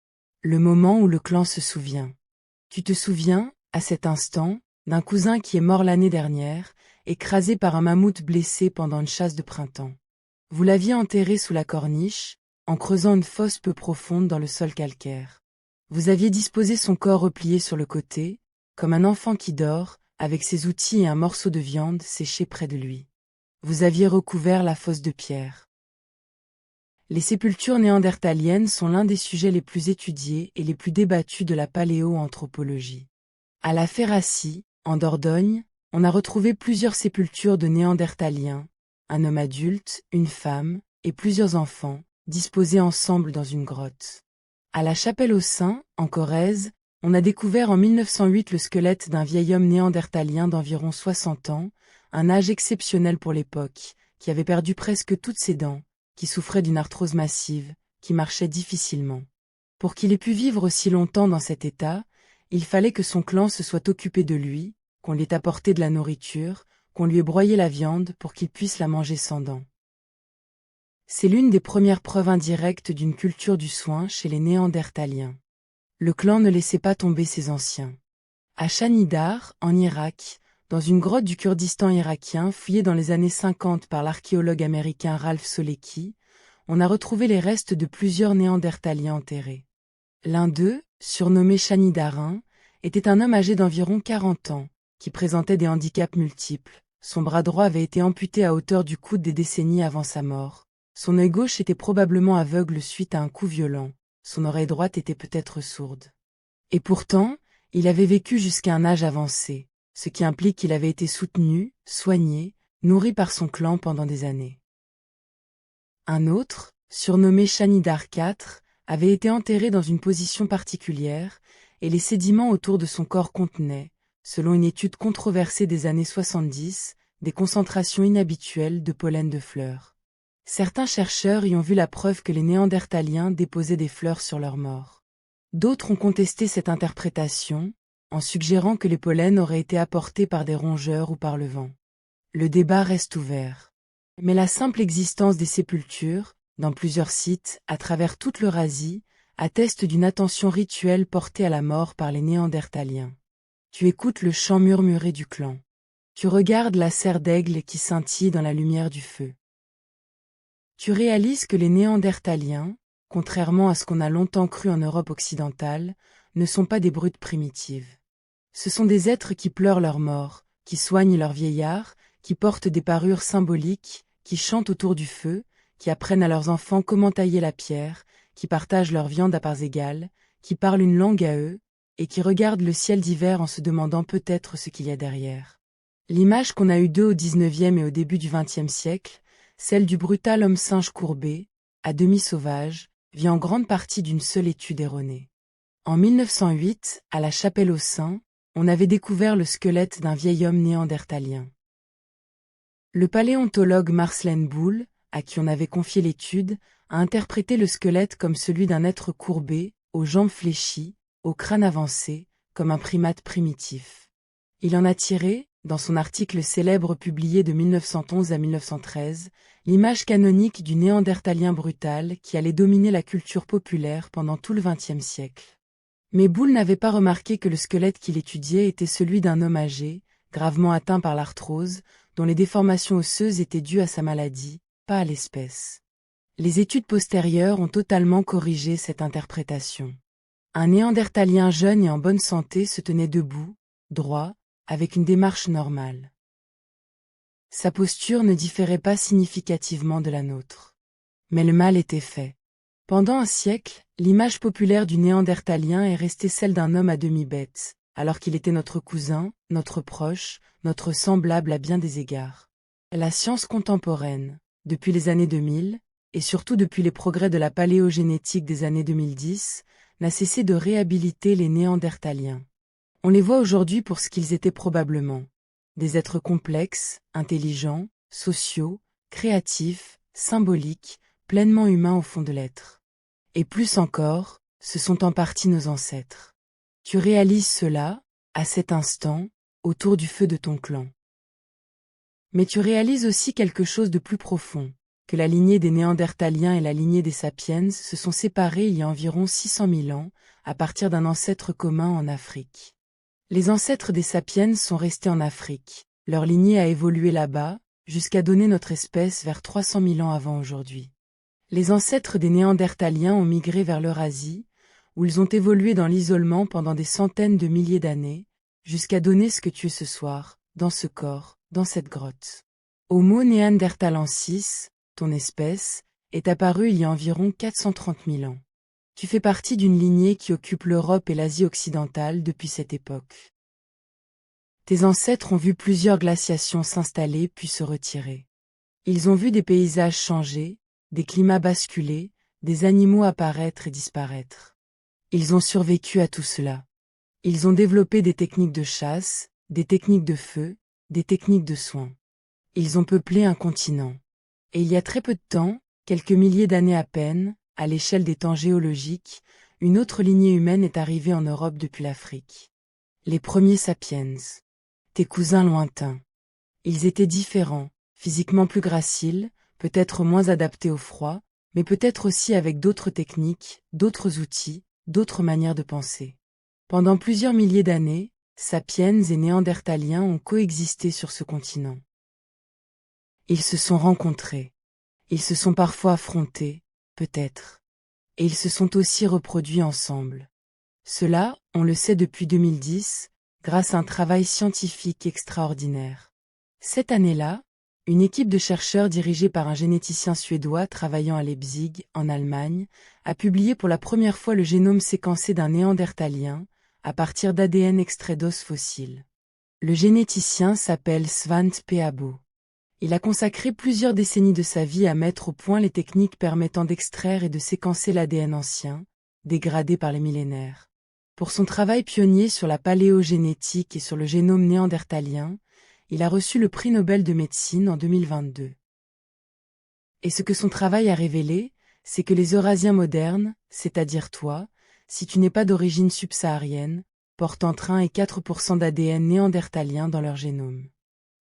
[SPEAKER 1] Le moment où le clan se souvient. Tu te souviens, à cet instant, d'un cousin qui est mort l'année dernière, écrasé par un mammouth blessé pendant une chasse de printemps. Vous l'aviez enterré sous la corniche, en creusant une fosse peu profonde dans le sol calcaire. Vous aviez disposé son corps replié sur le côté, comme un enfant qui dort, avec ses outils et un morceau de viande séché près de lui. Vous aviez recouvert la fosse de pierre. Les sépultures néandertaliennes sont l'un des sujets les plus étudiés et les plus débattus de la paléoanthropologie. À la Ferracie, en Dordogne, on a retrouvé plusieurs sépultures de néandertaliens, un homme adulte, une femme, et plusieurs enfants, disposés ensemble dans une grotte. À la Chapelle-aux-Saints, en Corrèze, on a découvert en 1908 le squelette d'un vieil homme néandertalien d'environ 60 ans, un âge exceptionnel pour l'époque, qui avait perdu presque toutes ses dents, qui souffrait d'une arthrose massive, qui marchait difficilement. Pour qu'il ait pu vivre aussi longtemps dans cet état, il fallait que son clan se soit occupé de lui, qu'on lui ait apporté de la nourriture, qu'on lui ait broyé la viande pour qu'il puisse la manger sans dents. C'est l'une des premières preuves indirectes d'une culture du soin chez les Néandertaliens. Le clan ne laissait pas tomber ses anciens. À Shanidar, en Irak, dans une grotte du Kurdistan irakien fouillée dans les années 50 par l'archéologue américain Ralph Solecki, on a retrouvé les restes de plusieurs Néandertaliens enterrés. L'un d'eux, surnommé Shanidarin, était un homme âgé d'environ 40 ans, qui présentait des handicaps multiples. Son bras droit avait été amputé à hauteur du coude des décennies avant sa mort. Son œil gauche était probablement aveugle suite à un coup violent. Son oreille droite était peut-être sourde. Et pourtant, il avait vécu jusqu'à un âge avancé, ce qui implique qu'il avait été soutenu, soigné, nourri par son clan pendant des années. Un autre, surnommé Shanidar IV, avait été enterré dans une position particulière, et les sédiments autour de son corps contenaient, selon une étude controversée des années 70, des concentrations inhabituelles de pollen de fleurs. Certains chercheurs y ont vu la preuve que les Néandertaliens déposaient des fleurs sur leurs morts. D'autres ont contesté cette interprétation, en suggérant que les pollens auraient été apportés par des rongeurs ou par le vent. Le débat reste ouvert. Mais la simple existence des sépultures, dans plusieurs sites, à travers toute l'Eurasie, atteste d'une attention rituelle portée à la mort par les Néandertaliens. Tu écoutes le chant murmuré du clan. Tu regardes la serre d'aigle qui scintille dans la lumière du feu. Tu réalises que les Néandertaliens, contrairement à ce qu'on a longtemps cru en Europe occidentale, ne sont pas des brutes primitives. Ce sont des êtres qui pleurent leur mort, qui soignent leurs vieillards, qui portent des parures symboliques, qui chantent autour du feu, qui apprennent à leurs enfants comment tailler la pierre, qui partagent leur viande à parts égales, qui parlent une langue à eux, et qui regardent le ciel d'hiver en se demandant peut-être ce qu'il y a derrière. L'image qu'on a eue d'eux au XIXe et au début du XXe siècle, celle du brutal homme-singe courbé, à demi sauvage, vient en grande partie d'une seule étude erronée. En 1908, à la Chapelle-aux-Saints, on avait découvert le squelette d'un vieil homme néandertalien. Le paléontologue Marcel Boule, à qui on avait confié l'étude, a interprété le squelette comme celui d'un être courbé, aux jambes fléchies, au crâne avancé, comme un primate primitif. Il en a tiré, dans son article célèbre publié de 1911 à 1913, l'image canonique du néandertalien brutal qui allait dominer la culture populaire pendant tout le XXe siècle. Mais Boule n'avait pas remarqué que le squelette qu'il étudiait était celui d'un homme âgé, gravement atteint par l'arthrose, dont les déformations osseuses étaient dues à sa maladie, pas à l'espèce. Les études postérieures ont totalement corrigé cette interprétation. Un néandertalien jeune et en bonne santé se tenait debout, droit, avec une démarche normale. Sa posture ne différait pas significativement de la nôtre. Mais le mal était fait. Pendant un siècle, l'image populaire du néandertalien est restée celle d'un homme à demi-bête, alors qu'il était notre cousin, notre proche, notre semblable à bien des égards. La science contemporaine, depuis les années 2000, et surtout depuis les progrès de la paléogénétique des années 2010, n'a cessé de réhabiliter les néandertaliens. On les voit aujourd'hui pour ce qu'ils étaient probablement. Des êtres complexes, intelligents, sociaux, créatifs, symboliques, pleinement humains au fond de l'être. Et plus encore, ce sont en partie nos ancêtres. Tu réalises cela, à cet instant, autour du feu de ton clan. Mais tu réalises aussi quelque chose de plus profond, que la lignée des Néandertaliens et la lignée des Sapiens se sont séparées il y a environ 600 000 ans, à partir d'un ancêtre commun en Afrique. Les ancêtres des Sapiens sont restés en Afrique, leur lignée a évolué là-bas, jusqu'à donner notre espèce vers 300 000 ans avant aujourd'hui. Les ancêtres des Néandertaliens ont migré vers l'Eurasie, où ils ont évolué dans l'isolement pendant des centaines de milliers d'années, jusqu'à donner ce que tu es ce soir, dans ce corps, dans cette grotte. Homo neanderthalensis, ton espèce, est apparue il y a environ 430 000 ans. Tu fais partie d'une lignée qui occupe l'Europe et l'Asie occidentale depuis cette époque. Tes ancêtres ont vu plusieurs glaciations s'installer puis se retirer. Ils ont vu des paysages changer, des climats basculer, des animaux apparaître et disparaître. Ils ont survécu à tout cela. Ils ont développé des techniques de chasse, des techniques de feu, des techniques de soins. Ils ont peuplé un continent. Et il y a très peu de temps, quelques milliers d'années à peine, à l'échelle des temps géologiques, une autre lignée humaine est arrivée en Europe depuis l'Afrique. Les premiers sapiens. Tes cousins lointains. Ils étaient différents, physiquement plus graciles, peut-être moins adaptés au froid, mais peut-être aussi avec d'autres techniques, d'autres outils, d'autres manières de penser. Pendant plusieurs milliers d'années, sapiens et néandertaliens ont coexisté sur ce continent. Ils se sont rencontrés. Ils se sont parfois affrontés, peut-être. Et ils se sont aussi reproduits ensemble. Cela, on le sait depuis 2010, grâce à un travail scientifique extraordinaire. Cette année-là, une équipe de chercheurs dirigée par un généticien suédois travaillant à Leipzig, en Allemagne, a publié pour la première fois le génome séquencé d'un néandertalien, à partir d'ADN extrait d'os fossiles. Le généticien s'appelle Svante Pääbo. Il a consacré plusieurs décennies de sa vie à mettre au point les techniques permettant d'extraire et de séquencer l'ADN ancien, dégradé par les millénaires. Pour son travail pionnier sur la paléogénétique et sur le génome néandertalien, il a reçu le prix Nobel de médecine en 2022. Et ce que son travail a révélé, c'est que les Eurasiens modernes, c'est-à-dire toi, si tu n'es pas d'origine subsaharienne, portent entre 1 et 4% d'ADN néandertalien dans leur génome.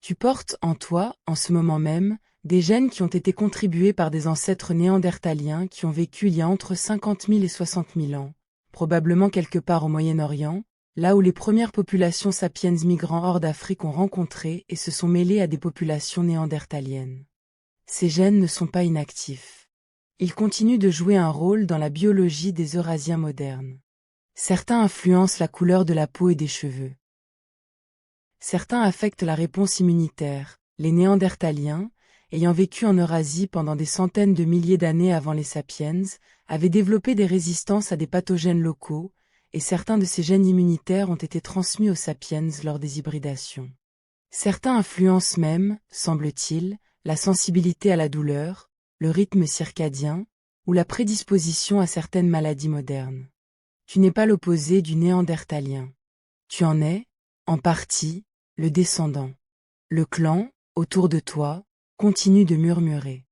[SPEAKER 1] Tu portes en toi, en ce moment même, des gènes qui ont été contribués par des ancêtres néandertaliens qui ont vécu il y a entre 50 000 et 60 000 ans, probablement quelque part au Moyen-Orient, là où les premières populations sapiens migrant hors d'Afrique ont rencontré et se sont mêlées à des populations néandertaliennes. Ces gènes ne sont pas inactifs. Ils continuent de jouer un rôle dans la biologie des Eurasiens modernes. Certains influencent la couleur de la peau et des cheveux. Certains affectent la réponse immunitaire. Les Néandertaliens, ayant vécu en Eurasie pendant des centaines de milliers d'années avant les sapiens, avaient développé des résistances à des pathogènes locaux, et certains de ces gènes immunitaires ont été transmis aux sapiens lors des hybridations. Certains influencent même, semble-t-il, la sensibilité à la douleur, le rythme circadien, ou la prédisposition à certaines maladies modernes. Tu n'es pas l'opposé du néandertalien. Tu en es, en partie, le descendant. Le clan, autour de toi, continue de murmurer.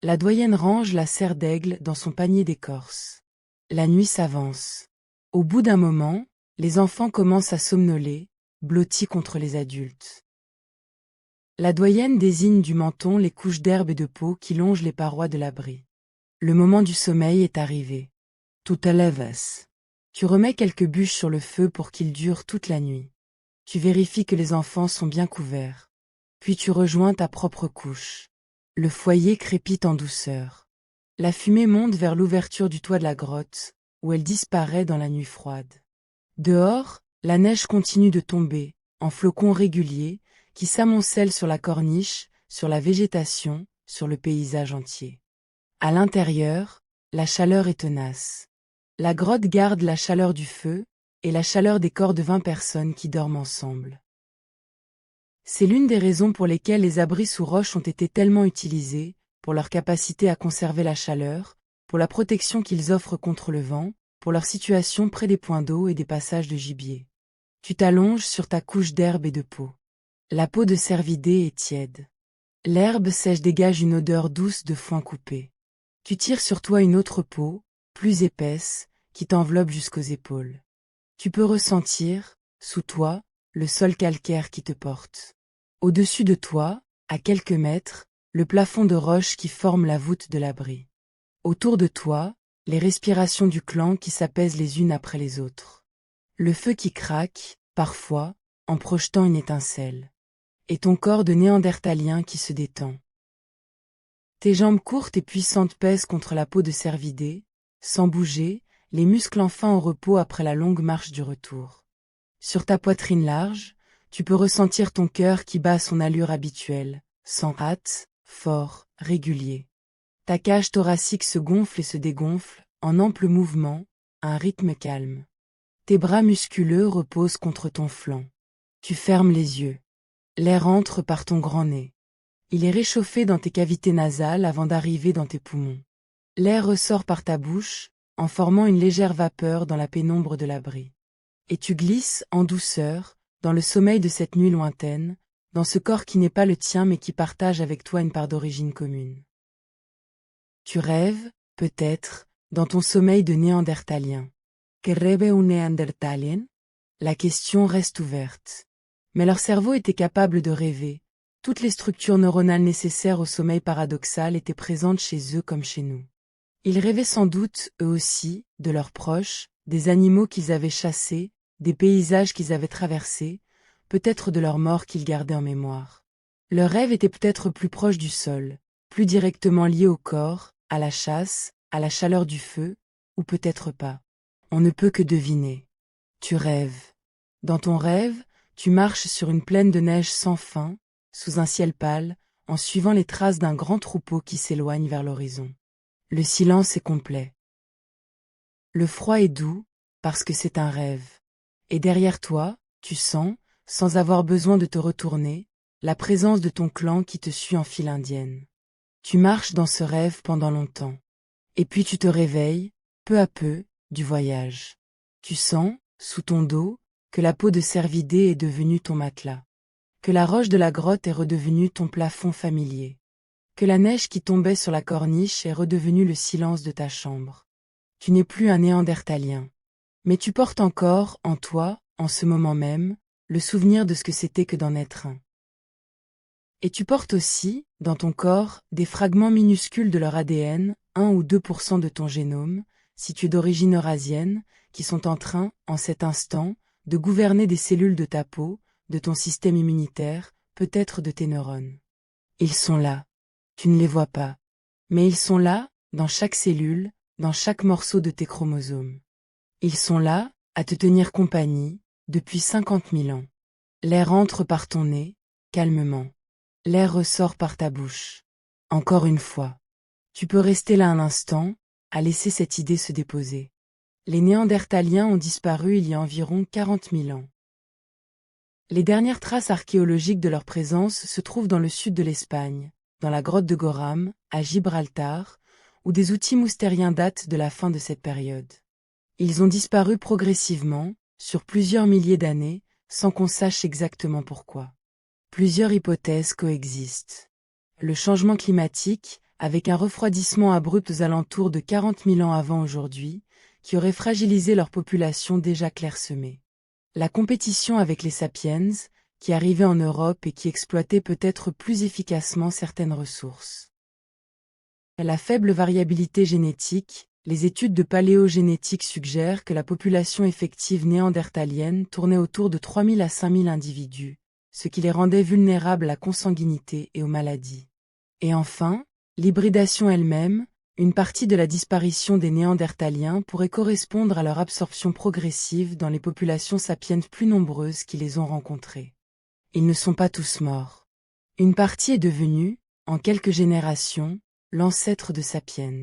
[SPEAKER 1] La doyenne range la serre d'aigle dans son panier d'écorce. La nuit s'avance. Au bout d'un moment, les enfants commencent à somnoler, blottis contre les adultes. La doyenne désigne du menton les couches d'herbe et de peau qui longent les parois de l'abri. Le moment du sommeil est arrivé. Tu te lèves. Tu remets quelques bûches sur le feu pour qu'il dure toute la nuit. Tu vérifies que les enfants sont bien couverts. Puis tu rejoins ta propre couche. Le foyer crépite en douceur. La fumée monte vers l'ouverture du toit de la grotte, où elle disparaît dans la nuit froide. Dehors, la neige continue de tomber, en flocons réguliers, qui s'amoncellent sur la corniche, sur la végétation, sur le paysage entier. À l'intérieur, la chaleur est tenace. La grotte garde la chaleur du feu, et la chaleur des corps de 20 personnes qui dorment ensemble. C'est l'une des raisons pour lesquelles les abris sous roche ont été tellement utilisés, pour leur capacité à conserver la chaleur, pour la protection qu'ils offrent contre le vent, pour leur situation près des points d'eau et des passages de gibier. Tu t'allonges sur ta couche d'herbe et de peau. La peau de cervidé est tiède. L'herbe sèche dégage une odeur douce de foin coupé. Tu tires sur toi une autre peau, plus épaisse, qui t'enveloppe jusqu'aux épaules. Tu peux ressentir, sous toi, le sol calcaire qui te porte. Au-dessus de toi, à quelques mètres, le plafond de roche qui forme la voûte de l'abri. Autour de toi, les respirations du clan qui s'apaisent les unes après les autres. Le feu qui craque, parfois, en projetant une étincelle. Et ton corps de néandertalien qui se détend. Tes jambes courtes et puissantes pèsent contre la peau de cervidé, sans bouger, les muscles enfin au repos après la longue marche du retour. Sur ta poitrine large, tu peux ressentir ton cœur qui bat à son allure habituelle, sans hâte, fort, régulier. Ta cage thoracique se gonfle et se dégonfle, en ample mouvement, un rythme calme. Tes bras musculeux reposent contre ton flanc. Tu fermes les yeux. L'air entre par ton grand nez. Il est réchauffé dans tes cavités nasales avant d'arriver dans tes poumons. L'air ressort par ta bouche, en formant une légère vapeur dans la pénombre de l'abri. Et tu glisses, en douceur, dans le sommeil de cette nuit lointaine, dans ce corps qui n'est pas le tien mais qui partage avec toi une part d'origine commune. Tu rêves, peut-être, dans ton sommeil de néandertalien. Que rêve un néandertalien? La question reste ouverte. Mais leur cerveau était capable de rêver. Toutes les structures neuronales nécessaires au sommeil paradoxal étaient présentes chez eux comme chez nous. Ils rêvaient sans doute, eux aussi, de leurs proches, des animaux qu'ils avaient chassés, des paysages qu'ils avaient traversés, peut-être de leur mort qu'ils gardaient en mémoire. Leurs rêves étaient peut-être plus proches du sol, plus directement liés au corps, à la chasse, à la chaleur du feu, ou peut-être pas. On ne peut que deviner. Tu rêves. Dans ton rêve, tu marches sur une plaine de neige sans fin, sous un ciel pâle, en suivant les traces d'un grand troupeau qui s'éloigne vers l'horizon. Le silence est complet. Le froid est doux, parce que c'est un rêve. Et derrière toi, tu sens, sans avoir besoin de te retourner, la présence de ton clan qui te suit en file indienne. Tu marches dans ce rêve pendant longtemps. Et puis tu te réveilles, peu à peu, du voyage. Tu sens, sous ton dos, que la peau de cervidé est devenue ton matelas. Que la roche de la grotte est redevenue ton plafond familier. Que la neige qui tombait sur la corniche est redevenue le silence de ta chambre. Tu n'es plus un néandertalien. Mais tu portes encore, en toi, en ce moment même, le souvenir de ce que c'était que d'en être un. Et tu portes aussi, dans ton corps, des fragments minuscules de leur ADN, 1 ou 2% de ton génome, si tu es d'origine eurasienne, qui sont en train, en cet instant, de gouverner des cellules de ta peau, de ton système immunitaire, peut-être de tes neurones. Ils sont là. Tu ne les vois pas. Mais ils sont là, dans chaque cellule, dans chaque morceau de tes chromosomes. Ils sont là, à te tenir compagnie, depuis 50 000 ans. L'air entre par ton nez, calmement. L'air ressort par ta bouche. Encore une fois. Tu peux rester là un instant, à laisser cette idée se déposer. Les Néandertaliens ont disparu il y a environ 40 000 ans. Les dernières traces archéologiques de leur présence se trouvent dans le sud de l'Espagne, dans la grotte de Gorham, à Gibraltar, où des outils moustériens datent de la fin de cette période. Ils ont disparu progressivement, sur plusieurs milliers d'années, sans qu'on sache exactement pourquoi. Plusieurs hypothèses coexistent. Le changement climatique, avec un refroidissement abrupt aux alentours de 40 000 ans avant aujourd'hui, qui aurait fragilisé leur population déjà clairsemée. La compétition avec les sapiens, qui arrivaient en Europe et qui exploitaient peut-être plus efficacement certaines ressources. La faible variabilité génétique, les études de paléogénétique suggèrent que la population effective néandertalienne tournait autour de 3 000 à 5 000 individus, ce qui les rendait vulnérables à la consanguinité et aux maladies. Et enfin, l'hybridation elle-même, une partie de la disparition des Néandertaliens pourrait correspondre à leur absorption progressive dans les populations sapiens plus nombreuses qui les ont rencontrées. Ils ne sont pas tous morts. Une partie est devenue, en quelques générations, l'ancêtre de Sapiens.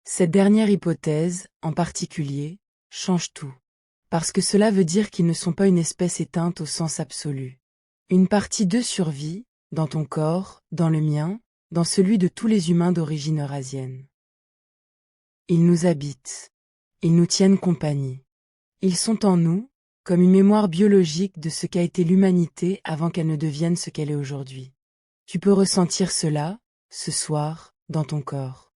[SPEAKER 1] Cette dernière hypothèse, en particulier, change tout. Parce que cela veut dire qu'ils ne sont pas une espèce éteinte au sens absolu. Une partie d'eux survit, dans ton corps, dans le mien, dans celui de tous les humains d'origine eurasienne. Ils nous habitent. Ils nous tiennent compagnie. Ils sont en nous, comme une mémoire biologique de ce qu'a été l'humanité avant qu'elle ne devienne ce qu'elle est aujourd'hui. Tu peux ressentir cela, ce soir, dans ton corps.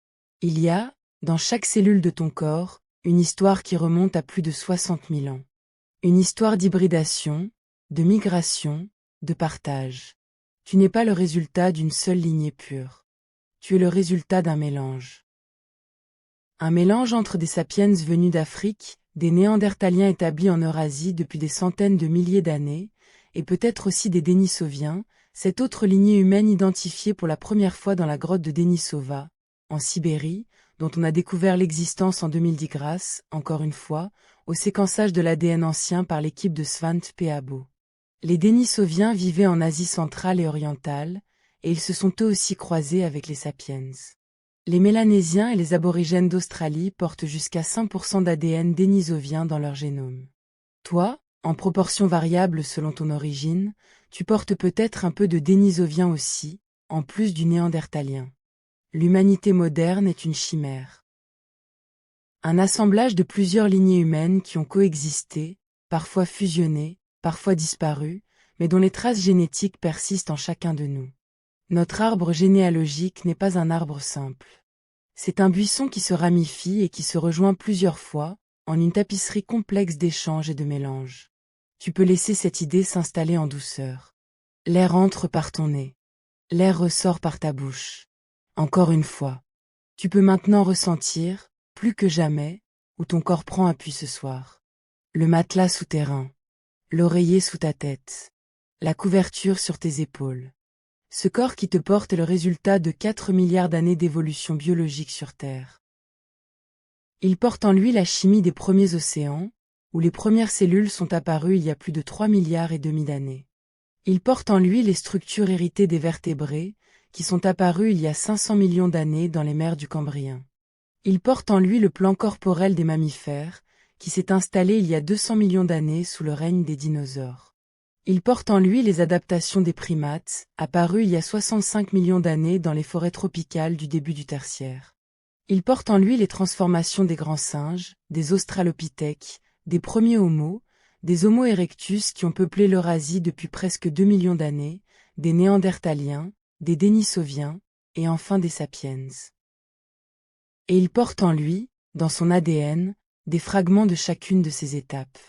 [SPEAKER 1] Il y a, dans chaque cellule de ton corps, une histoire qui remonte à plus de 60 000 ans. Une histoire d'hybridation, de migration, de partage. Tu n'es pas le résultat d'une seule lignée pure. Tu es le résultat d'un mélange. Un mélange entre des sapiens venus d'Afrique, des Néandertaliens établis en Eurasie depuis des centaines de milliers d'années, et peut-être aussi des Denisoviens, cette autre lignée humaine identifiée pour la première fois dans la grotte de Denisova, en Sibérie, dont on a découvert l'existence en 2010 grâce, encore une fois, au séquençage de l'ADN ancien par l'équipe de Svante Pääbo. Les Denisoviens vivaient en Asie centrale et orientale, et ils se sont eux aussi croisés avec les sapiens. Les Mélanésiens et les aborigènes d'Australie portent jusqu'à 5% d'ADN dénisovien dans leur génome. Toi, en proportion variable selon ton origine, tu portes peut-être un peu de dénisovien aussi, en plus du néandertalien. L'humanité moderne est une chimère. Un assemblage de plusieurs lignées humaines qui ont coexisté, parfois fusionné, parfois disparu, mais dont les traces génétiques persistent en chacun de nous. Notre arbre généalogique n'est pas un arbre simple. C'est un buisson qui se ramifie et qui se rejoint plusieurs fois, en une tapisserie complexe d'échanges et de mélanges. Tu peux laisser cette idée s'installer en douceur. L'air entre par ton nez. L'air ressort par ta bouche. Encore une fois. Tu peux maintenant ressentir, plus que jamais, où ton corps prend appui ce soir. Le matelas souterrain. L'oreiller sous ta tête. La couverture sur tes épaules. Ce corps qui te porte est le résultat de 4 milliards d'années d'évolution biologique sur Terre. Il porte en lui la chimie des premiers océans, où les premières cellules sont apparues il y a plus de 3 milliards et demi d'années. Il porte en lui les structures héritées des vertébrés, qui sont apparues il y a 500 millions d'années dans les mers du Cambrien. Il porte en lui le plan corporel des mammifères, qui s'est installé il y a 200 millions d'années sous le règne des dinosaures. Il porte en lui les adaptations des primates, apparues il y a 65 millions d'années dans les forêts tropicales du début du Tertiaire. Il porte en lui les transformations des grands singes, des australopithèques, des premiers homos, des Homo erectus qui ont peuplé l'Eurasie depuis presque 2 millions d'années, des Néandertaliens, des Denisoviens, et enfin des sapiens. Et il porte en lui, dans son ADN, des fragments de chacune de ces étapes.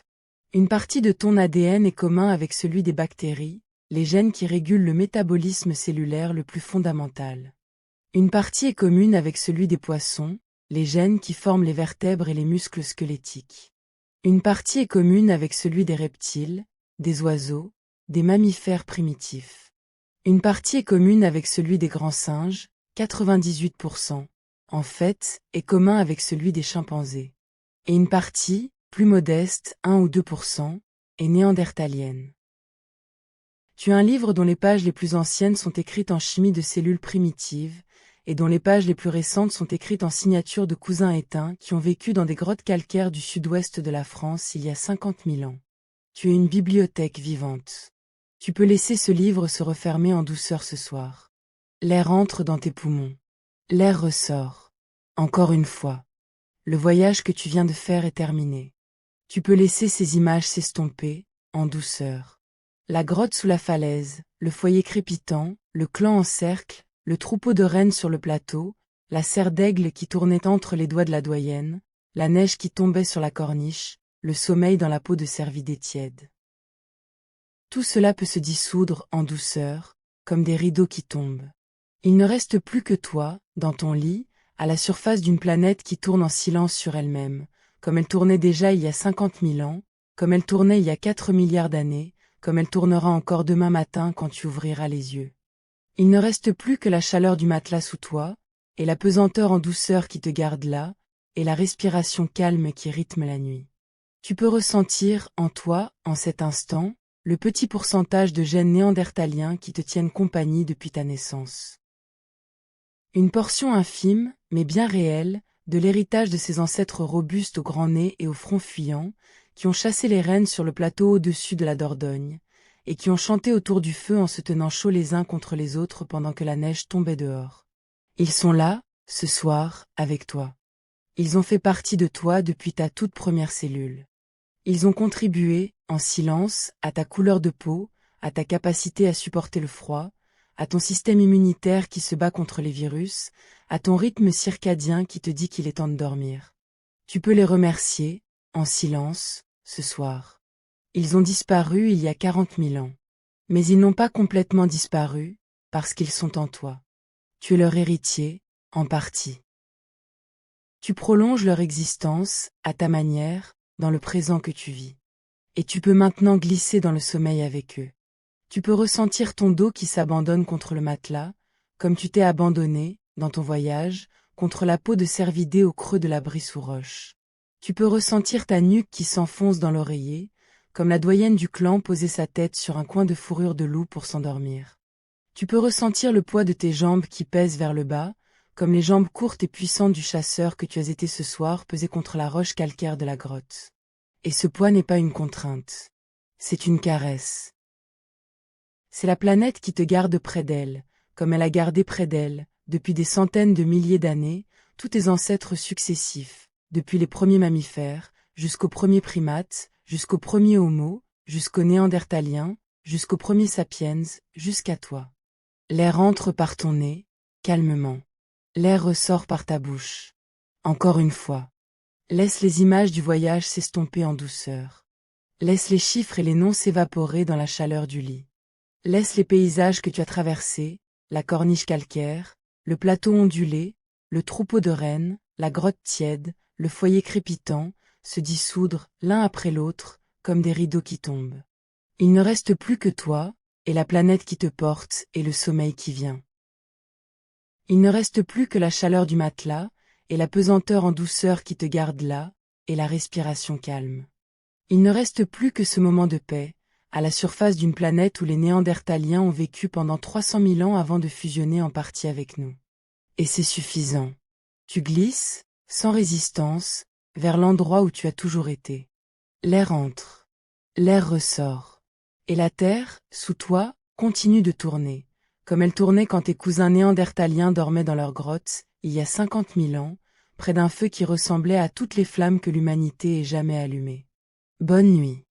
[SPEAKER 1] Une partie de ton ADN est commun avec celui des bactéries, les gènes qui régulent le métabolisme cellulaire le plus fondamental. Une partie est commune avec celui des poissons, les gènes qui forment les vertèbres et les muscles squelettiques. Une partie est commune avec celui des reptiles, des oiseaux, des mammifères primitifs. Une partie est commune avec celui des grands singes, 98%, en fait, est commun avec celui des chimpanzés. Et une partie, plus modeste, 1 ou 2%, est néandertalienne. Tu as un livre dont les pages les plus anciennes sont écrites en chimie de cellules primitives, et dont les pages les plus récentes sont écrites en signature de cousins éteints qui ont vécu dans des grottes calcaires du sud-ouest de la France il y a 50 000 ans. Tu es une bibliothèque vivante. Tu peux laisser ce livre se refermer en douceur ce soir. L'air entre dans tes poumons. L'air ressort. Encore une fois. Le voyage que tu viens de faire est terminé. Tu peux laisser ces images s'estomper, en douceur. La grotte sous la falaise, le foyer crépitant, le clan en cercle, le troupeau de rennes sur le plateau, la serre d'aigle qui tournait entre les doigts de la doyenne, la neige qui tombait sur la corniche, le sommeil dans la peau de cervidés tiède. Tout cela peut se dissoudre en douceur, comme des rideaux qui tombent. Il ne reste plus que toi, dans ton lit, à la surface d'une planète qui tourne en silence sur elle-même, comme elle tournait déjà il y a 50 000 ans, comme elle tournait il y a 4 milliards d'années, comme elle tournera encore demain matin quand tu ouvriras les yeux. Il ne reste plus que la chaleur du matelas sous toi, et la pesanteur en douceur qui te garde là, et la respiration calme qui rythme la nuit. Tu peux ressentir, en toi, en cet instant, le petit pourcentage de gènes néandertaliens qui te tiennent compagnie depuis ta naissance. Une portion infime, mais bien réelle, de l'héritage de ces ancêtres robustes au grand nez et au front fuyant, qui ont chassé les rennes sur le plateau au-dessus de la Dordogne, et qui ont chanté autour du feu en se tenant chauds les uns contre les autres pendant que la neige tombait dehors. Ils sont là, ce soir, avec toi. Ils ont fait partie de toi depuis ta toute première cellule. Ils ont contribué, en silence, à ta couleur de peau, à ta capacité à supporter le froid, à ton système immunitaire qui se bat contre les virus, à ton rythme circadien qui te dit qu'il est temps de dormir. Tu peux les remercier, en silence, ce soir. Ils ont disparu il y a 40 000 ans. Mais ils n'ont pas complètement disparu, parce qu'ils sont en toi. Tu es leur héritier, en partie. Tu prolonges leur existence, à ta manière, dans le présent que tu vis. Et tu peux maintenant glisser dans le sommeil avec eux. Tu peux ressentir ton dos qui s'abandonne contre le matelas, comme tu t'es abandonné, dans ton voyage, contre la peau de cervidé au creux de l'abri sous roche. Tu peux ressentir ta nuque qui s'enfonce dans l'oreiller, comme la doyenne du clan posait sa tête sur un coin de fourrure de loup pour s'endormir. Tu peux ressentir le poids de tes jambes qui pèsent vers le bas, comme les jambes courtes et puissantes du chasseur que tu as été ce soir peser contre la roche calcaire de la grotte. Et ce poids n'est pas une contrainte. C'est une caresse. C'est la planète qui te garde près d'elle, comme elle a gardé près d'elle, depuis des centaines de milliers d'années, tous tes ancêtres successifs, depuis les premiers mammifères, jusqu'aux premiers primates, jusqu'aux premiers homo, jusqu'aux néandertaliens, jusqu'aux premiers sapiens, jusqu'à toi. L'air entre par ton nez, calmement. L'air ressort par ta bouche. Encore une fois. Laisse les images du voyage s'estomper en douceur. Laisse les chiffres et les noms s'évaporer dans la chaleur du lit. Laisse les paysages que tu as traversés, la corniche calcaire, le plateau ondulé, le troupeau de rennes, la grotte tiède, le foyer crépitant, se dissoudre, l'un après l'autre, comme des rideaux qui tombent. Il ne reste plus que toi, et la planète qui te porte, et le sommeil qui vient. Il ne reste plus que la chaleur du matelas, et la pesanteur en douceur qui te garde là, et la respiration calme. Il ne reste plus que ce moment de paix, à la surface d'une planète où les Néandertaliens ont vécu pendant 300 000 ans avant de fusionner en partie avec nous. Et c'est suffisant. Tu glisses, sans résistance, vers l'endroit où tu as toujours été. L'air entre. L'air ressort. Et la Terre, sous toi, continue de tourner, comme elle tournait quand tes cousins néandertaliens dormaient dans leur grotte, il y a 50 000 ans, près d'un feu qui ressemblait à toutes les flammes que l'humanité ait jamais allumées. Bonne nuit.